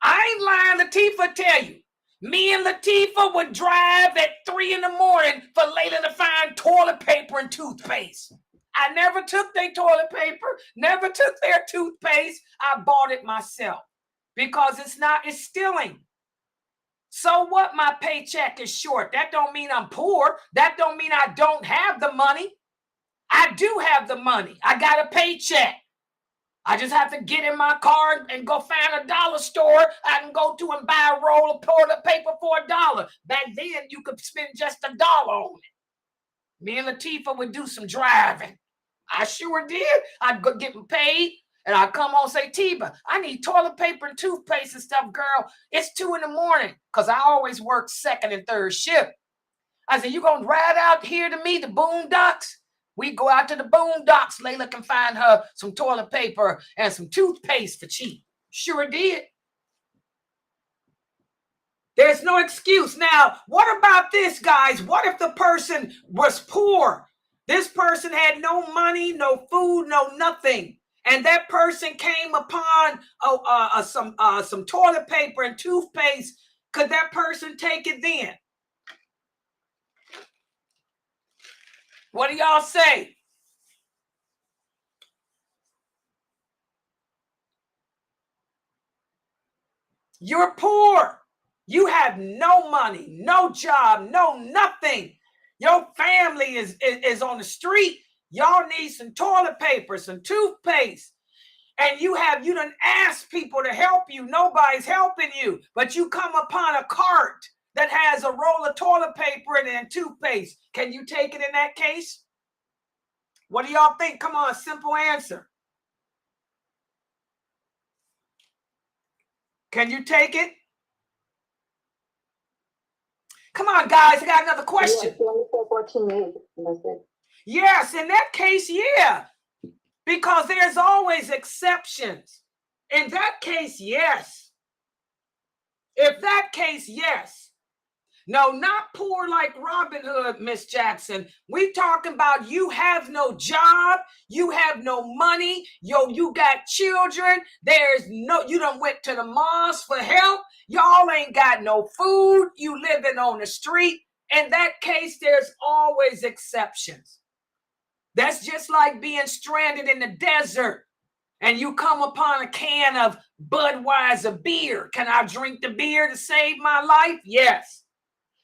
I ain't lying, Latifah tell you. Me and Latifah would drive at 3 in the morning for Layla to find toilet paper and toothpaste. I never took their toilet paper, never took their toothpaste. I bought it myself because it's stealing. So what? My paycheck is short. That don't mean I'm poor. That don't mean I don't have the money. I do have the money. I got a paycheck. I just have to get in my car and go find a dollar store I can go to and buy a roll of toilet paper for $1. Back then, you could spend just $1 on it. Me and Latifah would do some driving. I sure did. I'd go get paid, and I'd come home and say, Tiba, I need toilet paper and toothpaste and stuff, girl. It's 2 in the morning, because I always work second and third shift. I said, you going to ride out here to me, the boondocks? We go out to the boondocks. Layla can find her some toilet paper and some toothpaste for cheap. Sure did. There's no excuse. Now, what about this, guys? What if the person was poor? This person had no money, no food, no nothing. And that person came upon some toilet paper and toothpaste. Could that person take it then? What do y'all say? You're poor. You have no money, no job, no nothing. Your family is on the street. Y'all need some toilet paper, some toothpaste. And you done asked people to help you. Nobody's helping you. But you come upon a cart that has a roll of toilet paper and toothpaste. Can you take it in that case? What do y'all think? Come on, simple answer. Can you take it? Come on, guys. I got another question. Yes, in that case, yeah. Because there's always exceptions. In that case, yes. If that case, yes. No, not poor like Robin Hood, Miss Jackson. We talking about you have no job, you have no money, you got children. You done went to the mosque for help. Y'all ain't got no food. You living on the street. In that case, there's always exceptions. That's just like being stranded in the desert and you come upon a can of Budweiser beer. Can I drink the beer to save my life? Yes.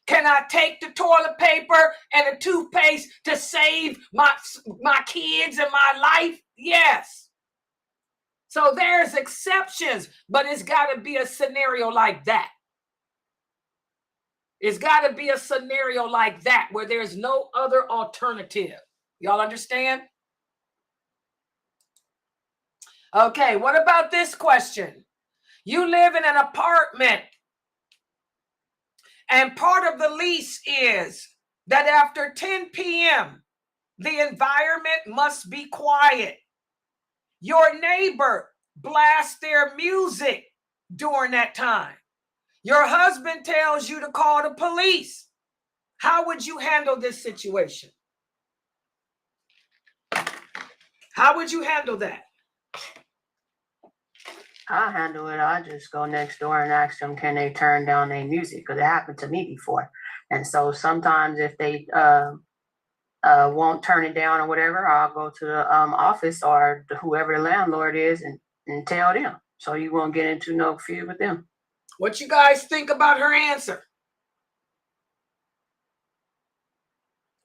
Can I take the toilet paper and the toothpaste to save my kids and my life? Yes. So there's exceptions, but it's got to be a scenario like that. It's got to be a scenario like that where there's no other alternative. Y'all understand? Okay, what about this question? You live in an apartment. And part of the lease is that after 10 p.m., the environment must be quiet. Your neighbor blasts their music during that time. Your husband tells you to call the police. How would you handle this situation? How would you handle that? I'll handle it. I'll just go next door and ask them, can they turn down their music? Because it happened to me before. And so sometimes if they won't turn it down or whatever, I'll go to the office or whoever the landlord is and tell them. So you won't get into no feud with them. What you guys think about her answer?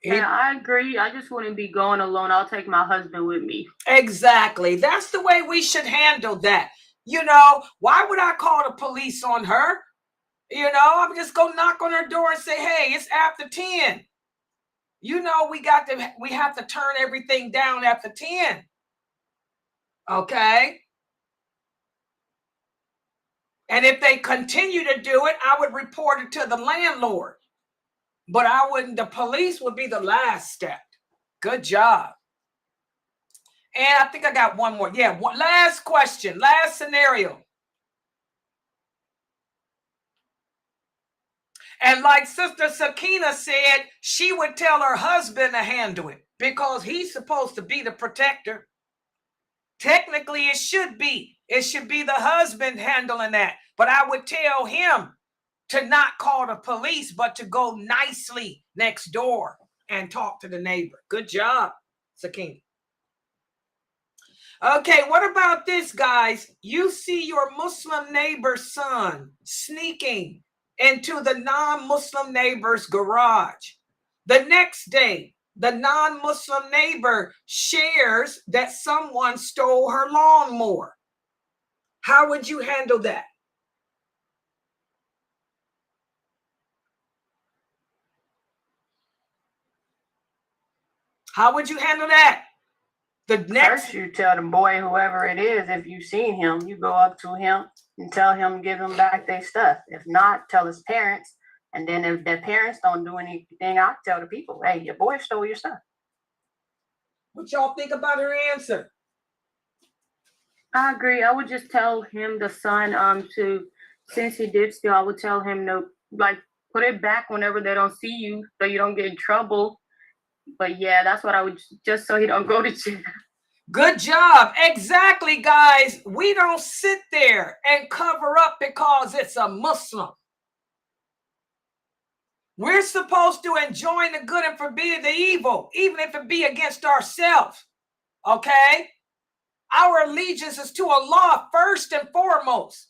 Yeah, I agree. I just wouldn't be going alone. I'll take my husband with me. Exactly. That's the way we should handle that. You know, why would I call the police on her? You know, I'm just go knock on her door and say, hey, it's after 10. You know, we have to turn everything down after 10. Okay. And if they continue to do it, I would report it to the landlord. But I wouldn't, the police would be the last step. Good job. And I think I got one more. Yeah, last question, last scenario. And like Sister Sakina said, she would tell her husband to handle it because he's supposed to be the protector. Technically, it should be. It should be the husband handling that. But I would tell him to not call the police, but to go nicely next door and talk to the neighbor. Good job, Sakina. Okay, what about this, guys? You see your Muslim neighbor's son sneaking into the non-Muslim neighbor's garage. The next day, the non-Muslim neighbor shares that someone stole her lawnmower. How would you handle that? How would you handle that? The next, First, you tell the boy, whoever it is, if you seen him, you go up to him and tell him, give him back their stuff. If not, tell his parents. And then if their parents don't do anything, I'll tell the people, hey, your boy stole your stuff. what y'all think about her answer? I agree. I would just tell him, the son, since he did steal, I would tell him to, like, put it back whenever they don't see you so you don't get in trouble. But yeah, that's what I would, just so he don't go to jail. Good job. Exactly, guys. We don't sit there and cover up because it's a Muslim. We're supposed to enjoin the good and forbid the evil, even if it be against ourselves. Okay? Our allegiance is to Allah first and foremost.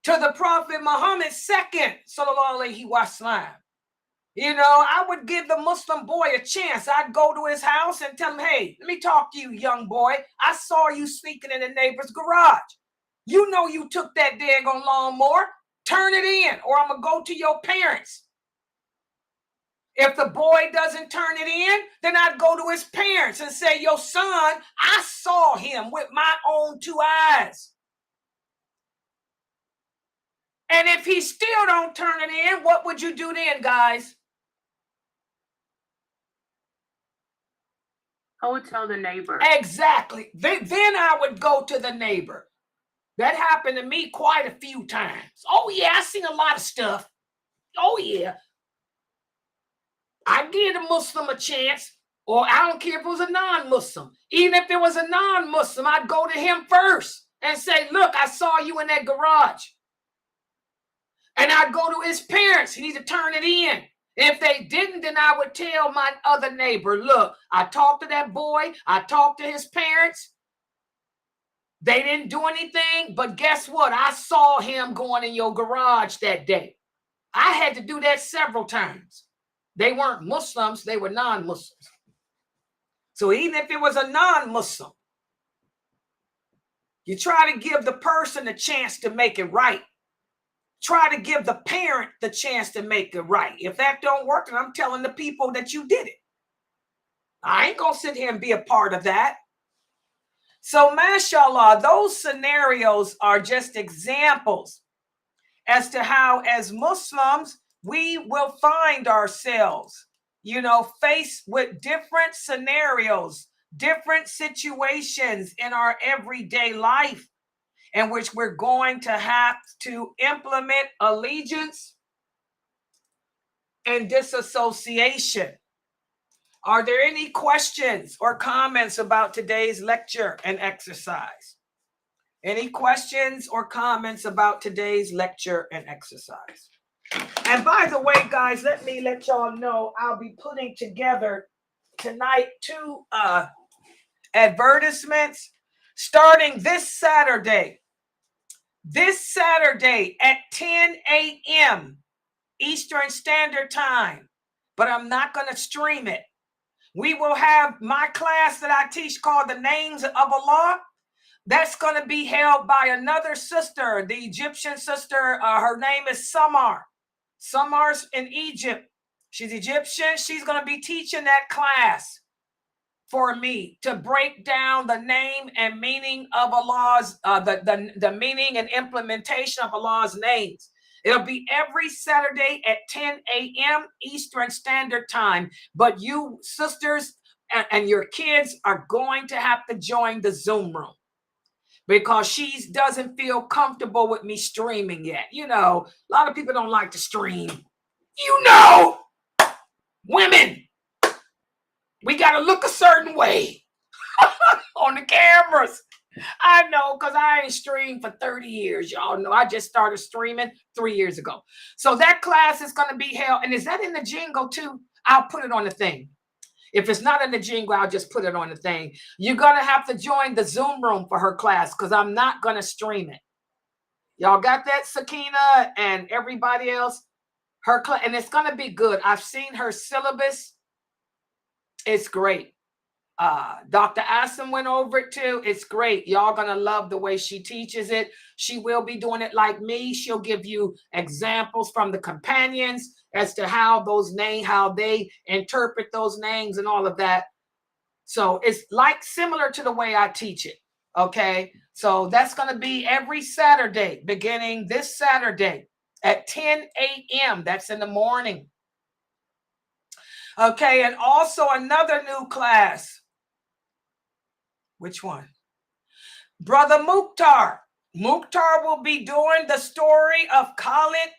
To the Prophet Muhammad second, sallallahu alaihi wasallam. You know, I would give the Muslim boy a chance. I'd go to his house and tell him, hey, let me talk to you, young boy. I saw you sneaking in the neighbor's garage. You know you took that daggone lawnmower. Turn it in, or I'm going to go to your parents. If the boy doesn't turn it in, then I'd go to his parents and say, your son, I saw him with my own two eyes. And if he still don't turn it in, what would you do then, guys? I would tell the neighbor. Exactly. Then I would go to the neighbor. That happened to me quite a few times. Oh, yeah, I seen a lot of stuff. Oh, yeah. I give a Muslim a chance, or I don't care if it was a non-Muslim. Even if it was a non-Muslim, I'd go to him first and say, look, I saw you in that garage. And I'd go to his parents. He needs to turn it in. If they didn't, then I would tell my other neighbor, look, I talked to that boy. I talked to his parents. They didn't do anything, but guess what? I saw him going in your garage that day. I had to do that several times. They weren't Muslims. They were non-Muslims. So even if it was a non-Muslim, you try to give the person a chance to make it right. Try to give the parent the chance to make it right. If that don't work, then I'm telling the people that you did it. I ain't going to sit here and be a part of that. So, mashallah, those scenarios are just examples as to how, as Muslims, we will find ourselves, faced with different scenarios, different situations in our everyday life, in which we're going to have to implement allegiance and disassociation. Are there any questions or comments about today's lecture and exercise? Any questions or comments about today's lecture and exercise? And by the way, guys, let me let y'all know I'll be putting together tonight 2 advertisements starting this Saturday. This Saturday at 10 a.m. Eastern Standard Time, but I'm not going to stream it. We will have my class that I teach called The Names of Allah. That's going to be held by another sister, the Egyptian sister. Her name is Samar. Samar's in Egypt. She's Egyptian. She's going to be teaching that class for me to break down the name and meaning of Allah's, the meaning and implementation of Allah's names. It'll be every Saturday at 10 a.m. Eastern Standard Time. But you sisters and your kids are going to have to join the Zoom room. because she doesn't feel comfortable with me streaming yet. You know, a lot of people don't like to stream. You know, women, we got to look a certain way on the cameras. I know, because I ain't streamed for 30 years. Y'all know I just started streaming 3 years ago. So that class is going to be held. And is that in the jingle too? I'll put it on the thing. If it's not in the jingle, I'll just put it on the thing. You're going to have to join the Zoom room for her class because I'm not going to stream it. Y'all got that, Sakina and everybody else? Her class, and it's going to be good. I've seen her syllabus. It's great. Dr. Asim went over it too. It's great. Y'all gonna love the way she teaches it. She will be doing it like me. She'll give you examples from the companions as to how they interpret those names and all of that. So it's like similar to the way I teach it. Okay. So that's gonna be every Saturday, beginning this Saturday at 10 a.m. That's in the morning. Okay, and also another new class. Which one? Brother Mukhtar. Mukhtar will be doing the story of Khalid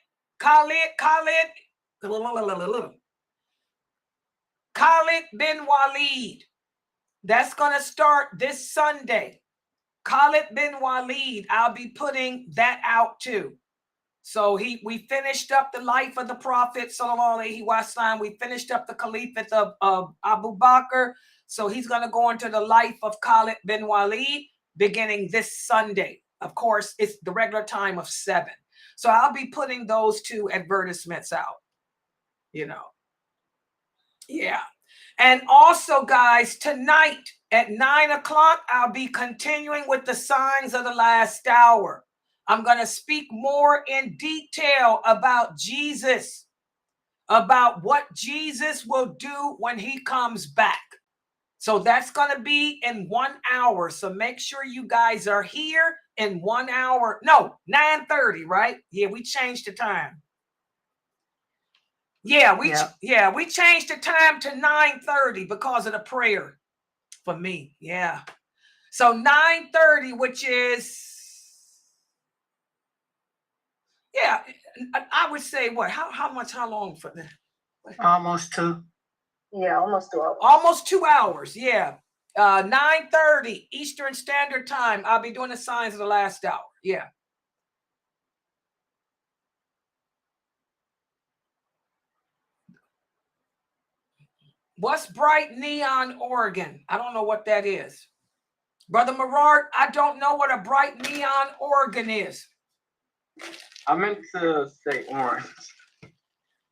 bin Walid. That's going to start this Sunday. Khalid bin Walid, I'll be putting that out too. So we finished up the life of the Prophet, sallallahu alaihi wasallam. We finished up the Caliphate of Abu Bakr. So he's going to go into the life of Khalid bin Walid beginning this Sunday. Of course, it's the regular time of 7. So I'll be putting those 2 advertisements out, you know. Yeah. And also, guys, tonight at 9 o'clock, I'll be continuing with the signs of the last hour. I'm going to speak more in detail about Jesus, about what Jesus will do when he comes back. So that's going to be in 1 hour. So make sure you guys are here in 1 hour. No, 9:30, right? Yeah, we changed the time. Yeah, we changed the time to 9:30 because of the prayer for me. Yeah. So 9:30, which is, yeah, I would say what? How long for that? Almost 2. Yeah, almost 2 hours. Almost 2 hours. Yeah. 9:30 Eastern Standard Time. I'll be doing the signs of the last hour. Yeah. What's bright neon organ? I don't know what that is. Brother Marard, I don't know what a bright neon organ is. I meant to say orange.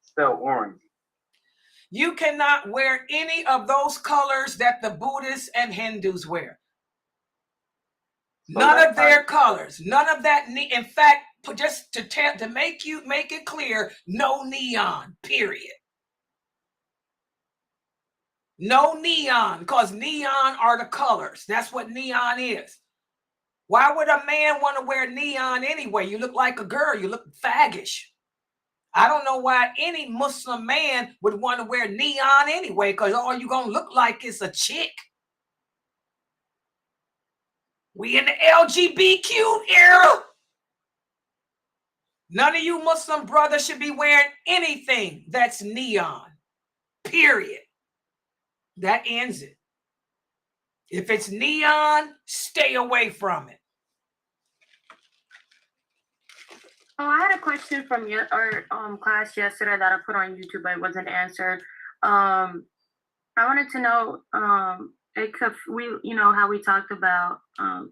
Spell orange. You cannot wear any of those colors that the Buddhists and Hindus wear. None of their colors. None of that. In fact, just to make it clear, no neon, period. No neon, because neon are the colors. That's what neon is. Why would a man want to wear neon anyway? You look like a girl. You look faggish. I don't know why any Muslim man would want to wear neon anyway, because all you're going to look like is a chick. We in the LGBTQ era. None of you Muslim brothers should be wearing anything that's neon, period. That ends it. If it's neon, stay away from it. Oh, I had a question from your class yesterday that I put on YouTube, but it wasn't answered. I wanted to know, how we talked about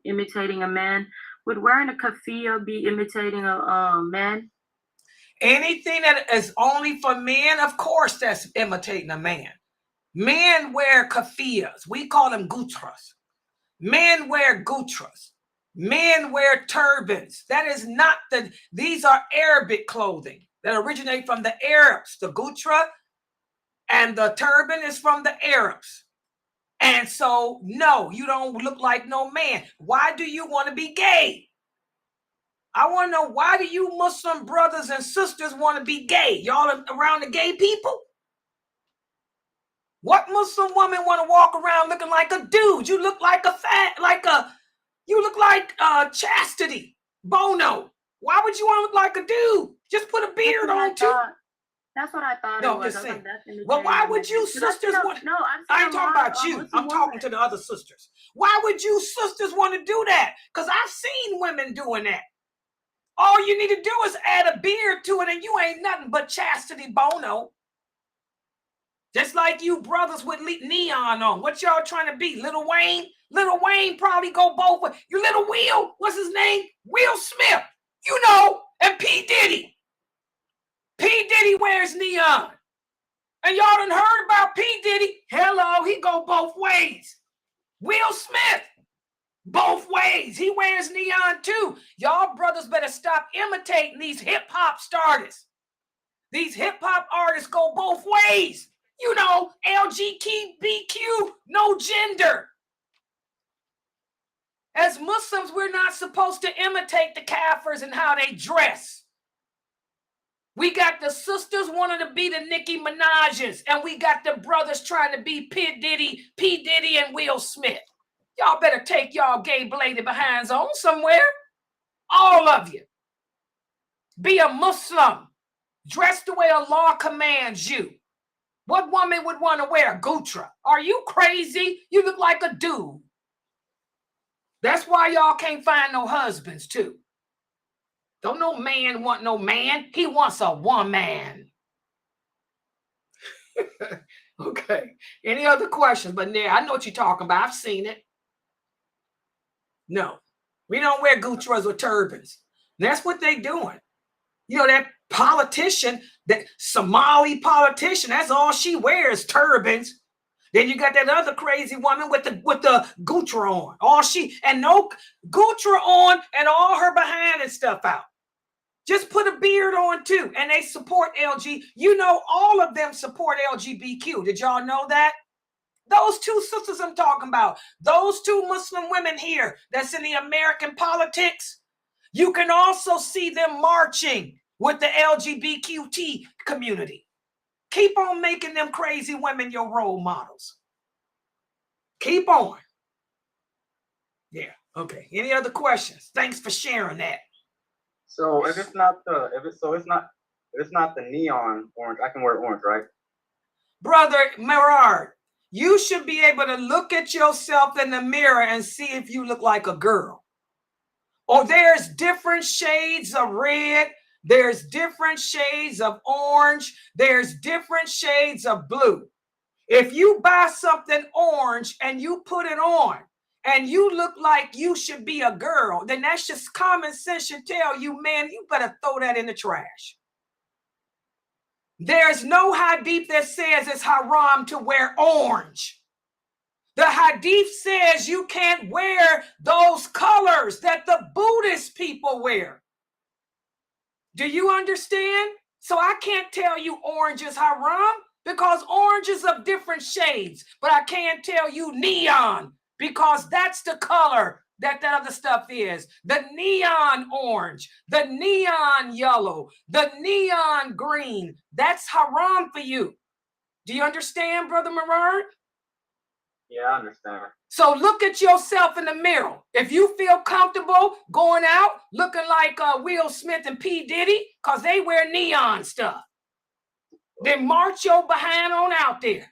imitating a man. Would wearing a kafia be imitating a man? Anything that is only for men, of course, that's imitating a man. Men wear kafiyas. We call them gutras. Men wear gutras. Men wear turbans. That is not these are Arabic clothing that originate from the Arabs. The gutra and the turban is from the Arabs. And so, no, you don't look like no man. Why do you want to be gay? I want to know, why do you Muslim brothers and sisters want to be gay? Y'all around the gay people? What Muslim woman want to walk around looking like a dude? You look like You look like Chastity, Bono. Why would you want to look like a dude? Just put a beard on too. That's what I thought No, it I'm was. just I was saying. like, that's Well, why would you imitating. 'Cause I've sisters seen want? no, I've seen I ain't a talking lot about of you. Muslim I'm talking women. to the other sisters. Why would you sisters want to do that? Because I've seen women doing that. All you need to do is add a beard to it, and you ain't nothing but Chastity Bono. Just like you brothers with neon on. What y'all trying to be? Lil Wayne? Lil Wayne probably go both ways. You little Will, what's his name? Will Smith. You know, and P. Diddy. P. Diddy wears neon. And y'all done heard about P. Diddy. Hello, he go both ways. Will Smith, both ways. He wears neon too. Y'all brothers better stop imitating these hip-hop stars. These hip-hop artists go both ways. You know, LGBTQ, no gender. As Muslims, we're not supposed to imitate the Kafirs and how they dress. We got the sisters wanting to be the Nicki Minaj's, and we got the brothers trying to be P. Diddy, and Will Smith. Y'all better take y'all gay bladed behinds on somewhere. All of you. Be a Muslim. Dress the way Allah commands you. What woman would want to wear a gutra? Are you crazy? You look like a dude. That's why y'all can't find no husbands too. Don't no man want no man. He wants a woman. Okay. Any other questions? But I know what you're talking about. I've seen it. No. We don't wear gutras or turbans. That's what they doing. You know, that politician, that Somali politician, that's all she wears, turbans. Then you got that other crazy woman with the gutra on. All she, and no gutra on and all her behind and stuff out. Just put a beard on too. And they support LG. You know, all of them support LGBTQ. Did y'all know that? Those two sisters I'm talking about, those two Muslim women here that's in the American politics, you can also see them marching with the LGBTQ community. Keep on making them crazy women your role models. Keep on. Yeah. Okay. Any other questions? Thanks for sharing that. So if it's not the neon orange, I can wear orange, right? Brother Merard, you should be able to look at yourself in the mirror and see if you look like a girl. Or there's different shades of red. There's different shades of orange. There's different shades of blue. If you buy something orange and you put it on and you look like you should be a girl, then that's just common sense should tell you, man, you better throw that in the trash. There's no hadith that says it's haram to wear orange. The hadith says you can't wear those colors that the Buddhist people wear. Do you understand? So I can't tell you orange is haram because orange is of different shades, but I can't tell you neon because that's the color that other stuff is. The neon orange, the neon yellow, the neon green. That's haram for you. Do you understand, Brother Merard? Yeah, I understand. So look at yourself in the mirror. If you feel comfortable going out looking like Will Smith and P. Diddy, because they wear neon stuff, then march your behind on out there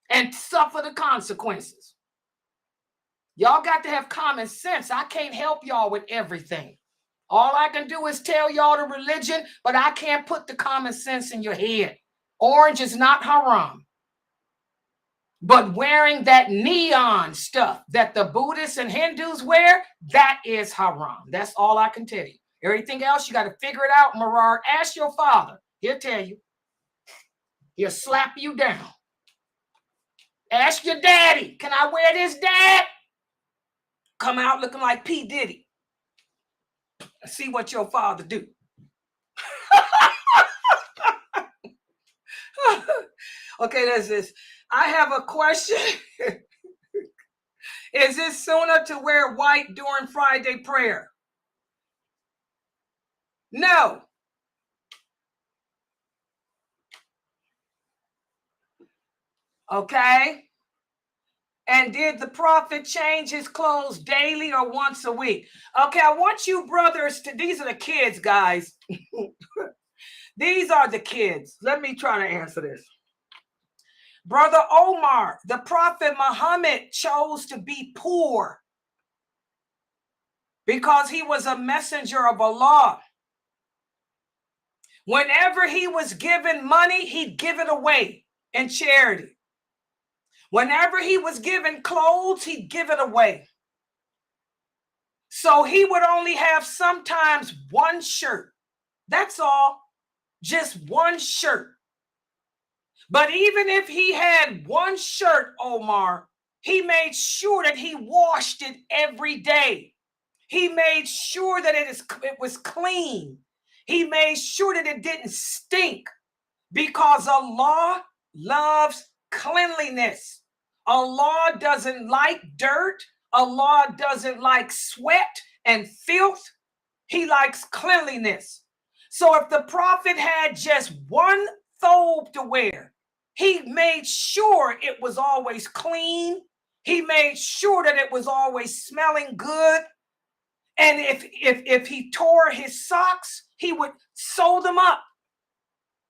and suffer the consequences. Y'all got to have common sense. I can't help y'all with everything. All I can do is tell y'all the religion, but I can't put the common sense in your head. Orange is not haram. But wearing that neon stuff that the Buddhists and Hindus wear, that is haram. That's all I can tell you. Everything else, you got to figure it out, Merard. Ask your father. He'll tell you. He'll slap you down. Ask your daddy. Can I wear this, Dad? Come out looking like P. Diddy. See what your father do. Okay, that's this. I have a question. Is it sunnah to wear white during Friday prayer? No. Okay. And did the prophet change his clothes daily or once a week? Okay, I want you brothers to, these are the kids, guys. These are the kids. Let me try to answer this. Brother Omar, the prophet Muhammad chose to be poor because he was a messenger of Allah. Whenever he was given money, he'd give it away in charity. Whenever he was given clothes, he'd give it away. So he would only have sometimes one shirt. That's all. Just one shirt. But even if he had one shirt, Omar, he made sure that he washed it every day. He made sure that it was clean. He made sure that it didn't stink, because Allah loves cleanliness. Allah doesn't like dirt. Allah doesn't like sweat and filth. He likes cleanliness. So if the prophet had just one thobe to wear, he made sure it was always clean. He made sure that it was always smelling good. And if he tore his socks, he would sew them up,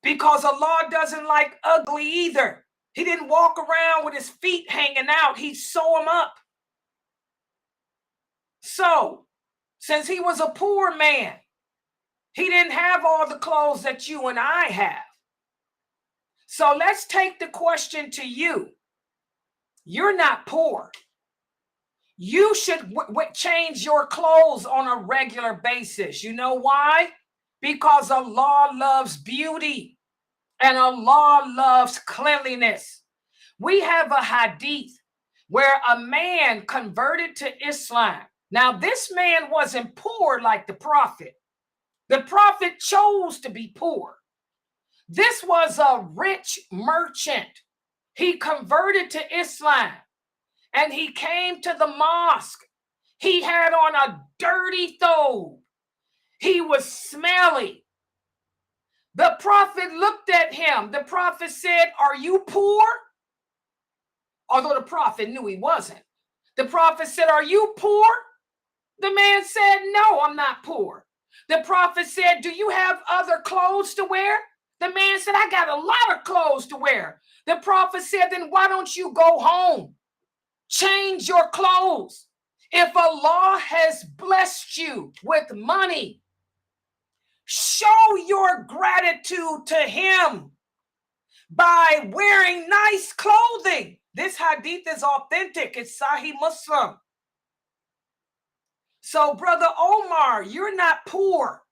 because Allah doesn't like ugly either. He didn't walk around with his feet hanging out. He'd sew them up. So, since he was a poor man, he didn't have all the clothes that you and I have. So let's take the question to you. You're not poor. You should change your clothes on a regular basis. You know why? Because Allah loves beauty and Allah loves cleanliness. We have a hadith where a man converted to Islam. Now, this man wasn't poor like the prophet. The prophet chose to be poor. This was a rich merchant. He converted to Islam and he came to the mosque. He had on a dirty thobe. He was smelly. The prophet looked at him. The prophet said, "Are you poor?" Although the prophet knew he wasn't. The prophet said, "Are you poor?" The man said, "No, I'm not poor." The prophet said, "Do you have other clothes to wear?" The man said, "I got a lot of clothes to wear." The prophet said, "Then why don't you go home? Change your clothes. If Allah has blessed you with money, show your gratitude to him by wearing nice clothing." This hadith is authentic. It's Sahih Muslim. So, Brother Omar, you're not poor.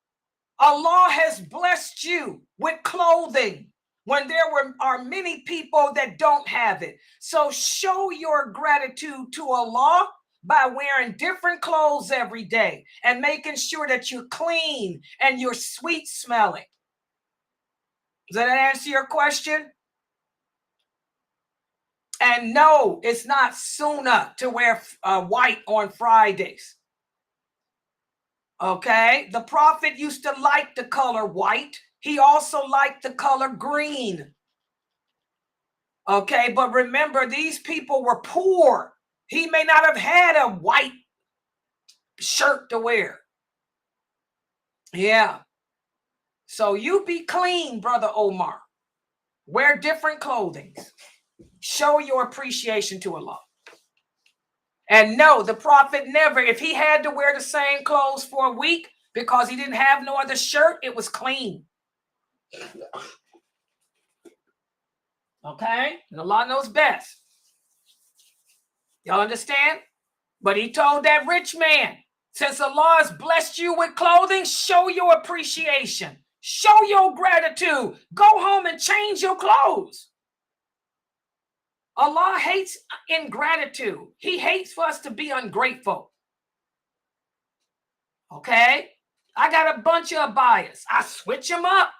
Allah has blessed you with clothing when there are many people that don't have it. So show your gratitude to Allah by wearing different clothes every day and making sure that you're clean and you're sweet smelling. Does that answer your question? And no, it's not sunnah to wear white on Fridays. Okay, the prophet used to like the color white. He also liked the color green. Okay, but remember, these people were poor. He may not have had a white shirt to wear. Yeah. So you be clean, Brother Omar. Wear different clothing. Show your appreciation to Allah. And no, the prophet never, if he had to wear the same clothes for a week because he didn't have no other shirt, it was clean. Okay? And Allah knows best. Y'all understand? But he told that rich man, since Allah has blessed you with clothing, show your appreciation. Show your gratitude. Go home and change your clothes. Allah hates ingratitude. He hates for us to be ungrateful. Okay? I got a bunch of abayas. I switch them up.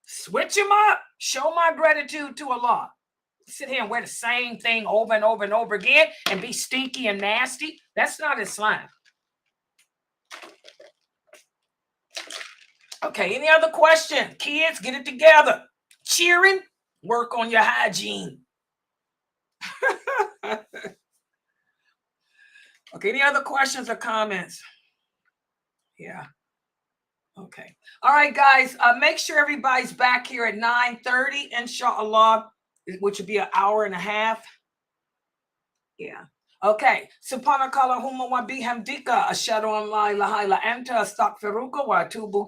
Switch them up. Show my gratitude to Allah. Sit here and wear the same thing over and over and over again and be stinky and nasty. That's not Islam. Okay, any other question? Kids, get it together. Cheering, work on your hygiene. Okay, any other questions or comments? Yeah. Okay. All right, guys. Make sure everybody's back here at 9:30, inshallah, which would be an hour and a half. Yeah. Okay. Subhanakallahumma wa bihamdika ashhadu an la ilaha illa anta astaghfiruka wa atubu